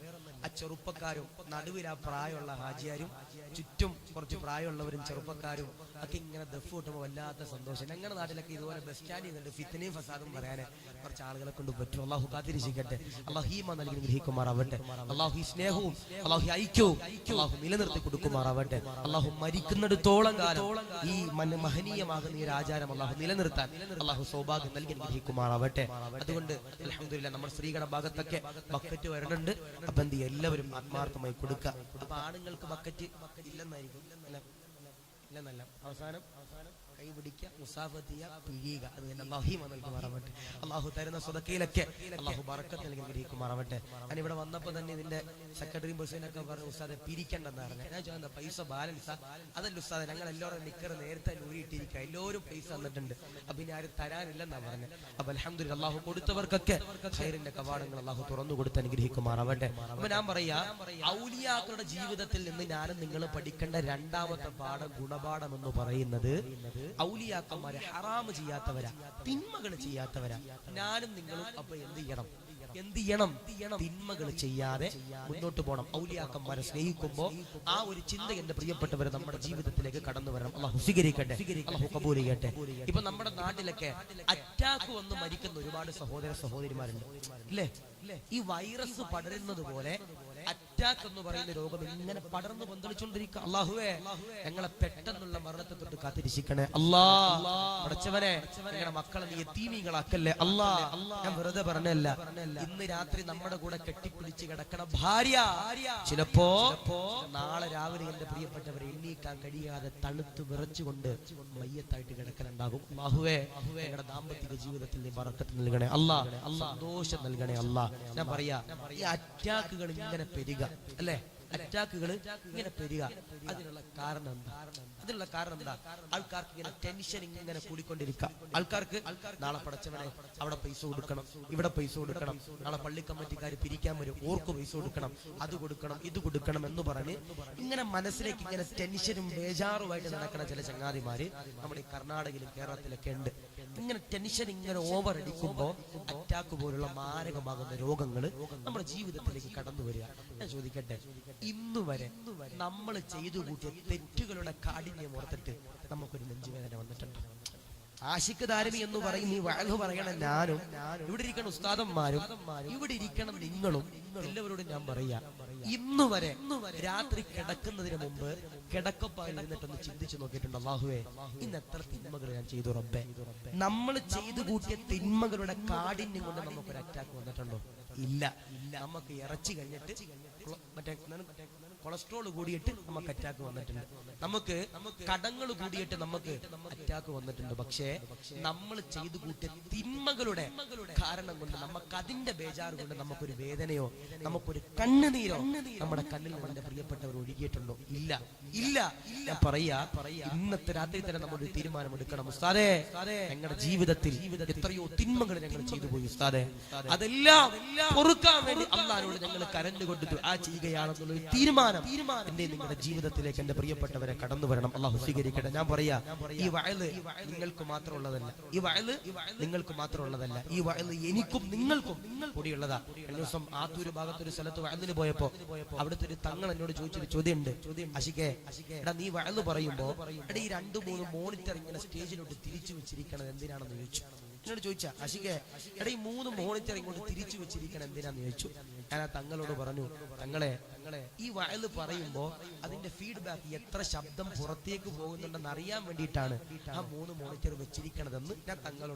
Speaker 1: ആ ചെറുപ്പക്കാരും നടുവിൽ ആ പ്രായമുള്ള ഹാജിയാരും ചുറ്റും കുറച്ച് പ്രായമുള്ളവരും ചെറുപ്പക്കാരും ഒക്കെ ഇങ്ങനെ ദഫ് കൂട്ടുമ്പോൾ വല്ലാത്ത സന്തോഷം. ഞങ്ങളുടെ നാട്ടിലൊക്കെ ഇതുപോലെ ബസ് സ്റ്റാൻഡ് ചെയ്യുന്നുണ്ട്. ഫിത്നയും ഫസാദും പറയാൻ കുറച്ച് ആളുകളെ കൊണ്ട് പറ്റും. അല്ലാഹു കാത്തിരിച്ചിക്കട്ടെ, അല്ലാഹു ഹീമ നൽകി അനുഗ്രഹിക്കുമാറാവട്ടെ. അല്ലാഹു ഈ സ്നേഹവും അല്ലാഹു ഐക്യവും അല്ലാഹു നിലനിർത്തി കൊടുക്കുമാറാവട്ടെ. അല്ലാഹു മരിക്കുന്നിടത്തോളം കാലം ഈ മഹനീയമാകുന്ന ഈ ആചാരം അല്ലാഹു നിലനിർത്താൻ അല്ലാഹു സൗഭാഗ്യം നൽകി അനുഗ്രഹിക്കുമാറാവട്ടെ. അതുകൊണ്ട് അൽഹംദുലില്ലാഹ് നമ്മുടെ സ്ത്രീകളുടെ ഭാഗത്തൊക്കെ ബക്കറ്റ് വരണുണ്ട്. അപ്പൊ എന്ത് ചെയ്യുക? എല്ലാവരും ആത്മാർത്ഥമായി കൊടുക്കുക. അപ്പൊ ആണുങ്ങൾക്ക് ബക്കറ്റ് ഇല്ലെന്നായിരിക്കും, ഇല്ലെന്നല്ല, അവസാനം കൈ പിടിക്കുക, മുസാഫത്ത് ചെയ്യുക, പിഴിയുക. അത് തന്നെ അല്ലാഹു നൽകുമാറാവട്ടെ. അല്ലാഹു തരുന്ന സ്വതക്കയിലൊക്കെ അല്ലാഹു ബറക്കത്ത് നൽകി അനുഗ്രഹിക്കുമാറാവട്ടെ. ഞാൻ ഇവിടെ വന്നപ്പോൾ തന്നെ ഇതിന്റെ സെക്രട്ടറിയും പ്രസിഡന്റൊക്കെ പറഞ്ഞു, ഉസ്താദെ പിരിക്കണ്ടെന്ന് പറഞ്ഞു. ഞാൻ ചോദിച്ച പൈസ ബാലൻസാ? അതല്ല ഉസ്താദെ, ഞങ്ങൾ എല്ലാവരും നിക്കറ് നേരത്തെ ഊരിയിട്ടിരിക്കുക, എല്ലാവരും പൈസ തന്നിട്ടുണ്ട്, അപ്പൊ ഇനി ആരും തരാനില്ലെന്നാ പറഞ്ഞത്. അപ്പൊ അൽഹംദുലില്ലാഹ് അല്ലാഹു കൊടുത്തവർക്കൊക്കെ ഖൈറിന്റെ കവാടങ്ങൾ അല്ലാഹു തുറന്നു കൊടുത്ത് അനുഗ്രഹിക്കുമാറാവട്ടെ. അപ്പൊ ഞാൻ പറയാ, ഔലിയാക്കളുടെ ജീവിതത്തിൽ നിന്ന് ഞാനും നിങ്ങൾ പഠിക്കേണ്ട 2ാമത്തെ പാഠം, ഗുണപാഠം എന്ന് പറയുന്നത്, ഔലിയാക്കന്മാരെ ഹറാമ് ചെയ്യാത്തവരാ, തിന്മകൾ ചെയ്യാത്തവരാ. ഞാനും നിങ്ങളും അപ്പൊ എന്ത് ചെയ്യണം? എന്ത് ചെയ്യണം? തിന്മകൾ ചെയ്യാതെ മുന്നോട്ട് പോകണം. ഔലിയാക്കന്മാരെ സ്നേഹിക്കുമ്പോ ആ ഒരു ചിന്ത എന്റെ പ്രിയപ്പെട്ടവരെ നമ്മുടെ ജീവിതത്തിലേക്ക് കടന്നു വരണം. അള്ളാഹു സ്വീകരിക്കട്ടെ, അള്ളാഹു കബൂൽ ചെയ്യട്ടെ. ഇപ്പൊ നമ്മുടെ നാട്ടിലൊക്കെ അറ്റാക്ക് വന്ന് മരിക്കുന്ന ഒരുപാട് സഹോദര സഹോദരിമാരുണ്ട് അല്ലേ? ഈ വൈറസ് പടരുന്നത് പോലെ അറ്റാക്ക് എന്ന് പറയുന്ന രോഗം ഇങ്ങനെ പടർന്നു പന്തളിച്ചുകൊണ്ടിരിക്കുക. അള്ളാഹുവേ, ഞങ്ങളെ പെട്ടെന്നുള്ള മരണത്തെ തൊട്ട് കാത്തിരിക്കണേ അല്ലാ. പഠിച്ചവനെ, ഞങ്ങളുടെ മക്കളെ നീ യതീമീങ്ങളാക്കല്ലേ അല്ലാ. ഞാൻ വെറുതെ പറഞ്ഞല്ല, ഇന്ന് രാത്രി നമ്മുടെ കൂടെ കെട്ടിപ്പിടിച്ച് കിടക്കണ ഭാര്യ ചിലപ്പോ നാളെ രാവിലെ എന്റെ പ്രിയപ്പെട്ടവരെ എണ്ണീക്കാൻ കഴിയാതെ തണുത്ത് വിറച്ചുകൊണ്ട് മയ്യത്തായിട്ട് കിടക്കലുണ്ടാകും. അല്ലാഹുവേ, ഞങ്ങളുടെ ദാമ്പത്തിക ജീവിതത്തിൽ നീ ബറക്കത്ത് നൽകണേ അല്ലാ, സന്തോഷം നൽകണേ അല്ലാ. ഞാൻ പറയാ, ഈ അറ്റാക്കുകൾ ഇങ്ങനെ പെരുക അല്ലെ, അറ്റാക്കുകൾ ഇങ്ങനെ പെരുക, അതിനുള്ള കാരണം എന്താ? അതിനുള്ള കാരണം എന്താ? ആൾക്കാർക്ക് ഇങ്ങനെ ടെൻഷൻ ഇങ്ങനെ കൂടിക്കൊണ്ടിരിക്കാം. ആൾക്കാർക്ക് നാളെ പടച്ചവനെ അവിടെ പൈസ കൊടുക്കണം, ഇവിടെ പൈസ കൊടുക്കണം, നാളെ പള്ളി കമ്മിറ്റിക്കാർ പിരിക്കാൻ വരും, ഓർക്ക് പൈസ കൊടുക്കണം, അത് കൊടുക്കണം, ഇത് കൊടുക്കണം എന്ന് പറഞ്ഞ് ഇങ്ങനെ മനസ്സിലേക്ക് ഇങ്ങനെ ടെൻഷനും ബേജാറുമായിട്ട് നടക്കുന്ന ചില ചങ്ങാതിമാര് നമ്മുടെ ഈ കർണാടകയിലും കേരളത്തിലൊക്കെ ഉണ്ട്. ഇങ്ങനെ ടെൻഷൻ ഇങ്ങനെ ഓവർ അടിക്കുമ്പോ അറ്റാക്ക് പോലുള്ള മാരകമാകുന്ന രോഗങ്ങൾ നമ്മുടെ ജീവിതത്തിലേക്ക് കടന്നു വരിക. ഞാൻ ചോദിക്കട്ടെ, ഇന്നുവരെ നമ്മൾ ചെയ്തു കൂട്ടിയ തെറ്റുകളുടെ കാഠിന്യം ഓർത്തിട്ട് നമുക്കൊരു നെഞ്ചുവേദന വന്നിട്ടുണ്ട്? ആശിക്ക് ദാരിമി എന്ന് പറയും ഈ വഅദ് പറയണം ഞാനും, ഇവിടെ ഇരിക്കണ ഉസ്താദന്മാരും, ഇവിടെ ഇരിക്കണം നിങ്ങളും, എല്ലാവരോടും ഞാൻ പറയാ, ഇന്നുവരെ രാത്രി കിടക്കുന്നതിന് മുമ്പ് കിടക്കപ്പായിൽ ഇരുന്നിട്ടൊന്ന് ചിന്തിച്ചു നോക്കിയിട്ടുണ്ട്, അല്ലാഹുവേ ഇന്ന് എത്ര തിന്മകൾ ഞാൻ ചെയ്തു റബ്ബേ. നമ്മൾ ചെയ്തു കൂട്ടിയ തിന്മകളുടെ കാഠിന്യം കൊണ്ട് നമുക്കൊരു അറ്റാക്ക് വന്നിട്ടുണ്ടോ? ഇല്ല. നമുക്ക് ഇറച്ചി കഴിഞ്ഞിട്ട് മറ്റേ കൊളസ്ട്രോൾ കൂടിയിട്ട് നമുക്ക് അറ്റാക്ക് വന്നിട്ടുണ്ട്, നമുക്ക് കടങ്ങൾ കൂടിയിട്ട് നമുക്ക് അറ്റാക്ക് വന്നിട്ടുണ്ട്. പക്ഷേ നമ്മൾ ചെയ്തു കൂട്ടിയ തിന്മകളുടെ കാരണം കൊണ്ട് നമുക്ക് അതിന്റെ ബേജാറ് കൊണ്ട് നമുക്കൊരു വേദനയോ നമുക്കൊരു കണ്ണുനീരോ നമ്മുടെ കണ്ണിൽ നമ്മുടെ പ്രിയപ്പെട്ടവർ ഒഴുകിയിട്ടുണ്ടോ? ഇല്ല, ഇല്ല. ഞാൻ പറയാ, ഇന്നത്തെ രാത്രി തന്നെ നമ്മൾ ഒരു തീരുമാനം എടുക്കണം. ഉസ്താദേ, ഞങ്ങളുടെ ജീവിതത്തിൽ എത്രയോ തിന്മകൾ ഞങ്ങൾ ചെയ്തു പോയി ഉസ്താദേ, അതെല്ലാം പൊറുക്കാൻ വേണ്ടി അല്ലാഹുവോട് ഞങ്ങൾ കരഞ്ഞുകൊണ്ട് ദുആ ചെയ്യുകയാണെന്നുള്ളൊരു തീരുമാനം എന്റെ നിങ്ങളുടെ ജീവിതത്തിലേക്ക് എന്റെ പ്രിയപ്പെട്ടവരെ കടന്നു വരണം. അല്ലാഹു സ്വീകരിക്കട്ടെ. ഞാൻ പറയാ, ഈ വഅദ് നിങ്ങൾക്ക് മാത്രമുള്ളതല്ല, ഈ വഅദ് നിങ്ങൾക്ക് മാത്രമുള്ളതല്ല, ഈ വഅദ് എനിക്കും നിങ്ങൾക്കും കൂടിയുള്ളതാ. കഴിഞ്ഞ ദിവസം ആത്തൂര് ഭാഗത്തൊരു സ്ഥലത്ത് വഅദിന് പോയപ്പോ അവിടുത്തെ ഒരു തങ്ങൾ എന്നോട് ചോദിച്ചൊരു ചോദ്യമുണ്ട്, അശികേ എടാ നീ വഅദ് പറയുമ്പോ എടാ ഈ 2-3 മോണിറ്റർ ഇങ്ങനെ സ്റ്റേജിലോട്ട് തിരിച്ചു വെച്ചിരിക്കണത് എന്തിനാണെന്ന് ചോദിച്ചു. എന്നോട് ചോദിച്ചാ, അശികേ എടാ ഈ 3 മോണിറ്റർ ഇങ്ങോട്ട് തിരിച്ചു വെച്ചിരിക്കണം എന്തിനാന്ന് ചോദിച്ചു. ഞാൻ ആ തങ്ങളോട് പറഞ്ഞു, തങ്ങളെ ഈ വഅദ് പറയുമ്പോ അതിന്റെ ഫീഡ്ബാക്ക് എത്ര ശബ്ദം പുറത്തേക്ക് പോകുന്നുണ്ടെന്ന് അറിയാൻ വേണ്ടിയിട്ടാണ് ആ 3 മോണിറ്റർ വെച്ചിരിക്കണതെന്ന് ഞാൻ തങ്ങളോട്